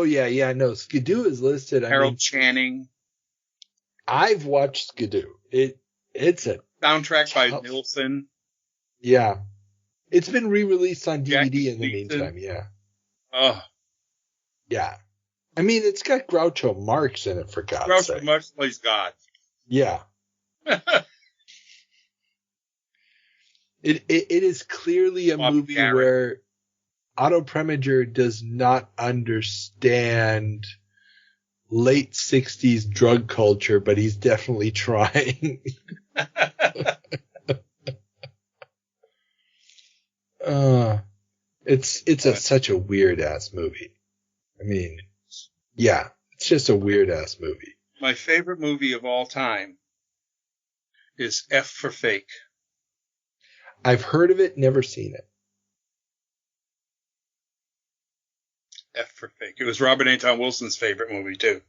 Yeah. No, Skidoo is listed. Harold Channing. I've watched Skidoo. It's a soundtrack by Nilsson. Yeah. It's been re-released on DVD Jackie in the meantime, yeah. Oh. Yeah. I mean, it's got Groucho Marx in it, for God's sake. Groucho Marx plays God. Yeah. It is clearly a movie where Otto Preminger does not understand late 60s drug culture, but he's definitely trying. It's such a weird ass movie. I mean, yeah, it's just a weird ass movie. My favorite movie of all time is F for Fake. I've heard of it, never seen it. F for Fake. It was Robert Anton Wilson's favorite movie too.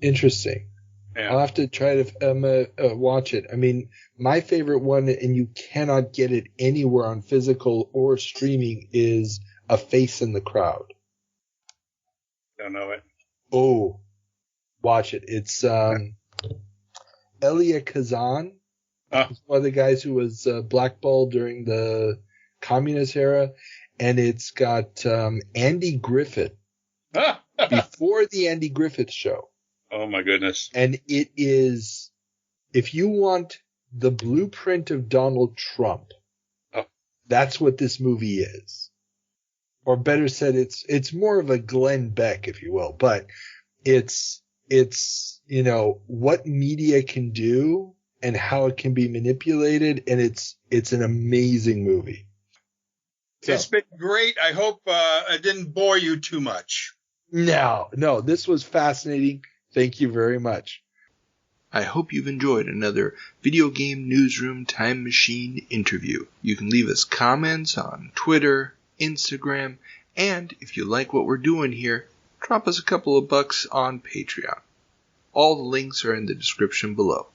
Interesting. Yeah. I'll have to try to watch it. I mean, my favorite one, and you cannot get it anywhere on physical or streaming, is A Face in the Crowd. Don't know it. Oh, watch it. It's Elia Kazan. He's one of the guys who was blackballed during the communist era, and it's got Andy Griffith before the Andy Griffith Show. Oh, my goodness. And it is, if you want the blueprint of Donald Trump, that's what this movie is. Or better said, it's more of a Glenn Beck, if you will. But it's you know, what media can do and how it can be manipulated. And it's an amazing movie. So, it's been great. I hope I didn't bore you too much. No, this was fascinating. Thank you very much. I hope you've enjoyed another Video Game Newsroom Time Machine interview. You can leave us comments on Twitter, Instagram, and if you like what we're doing here, drop us a couple of bucks on Patreon. All the links are in the description below.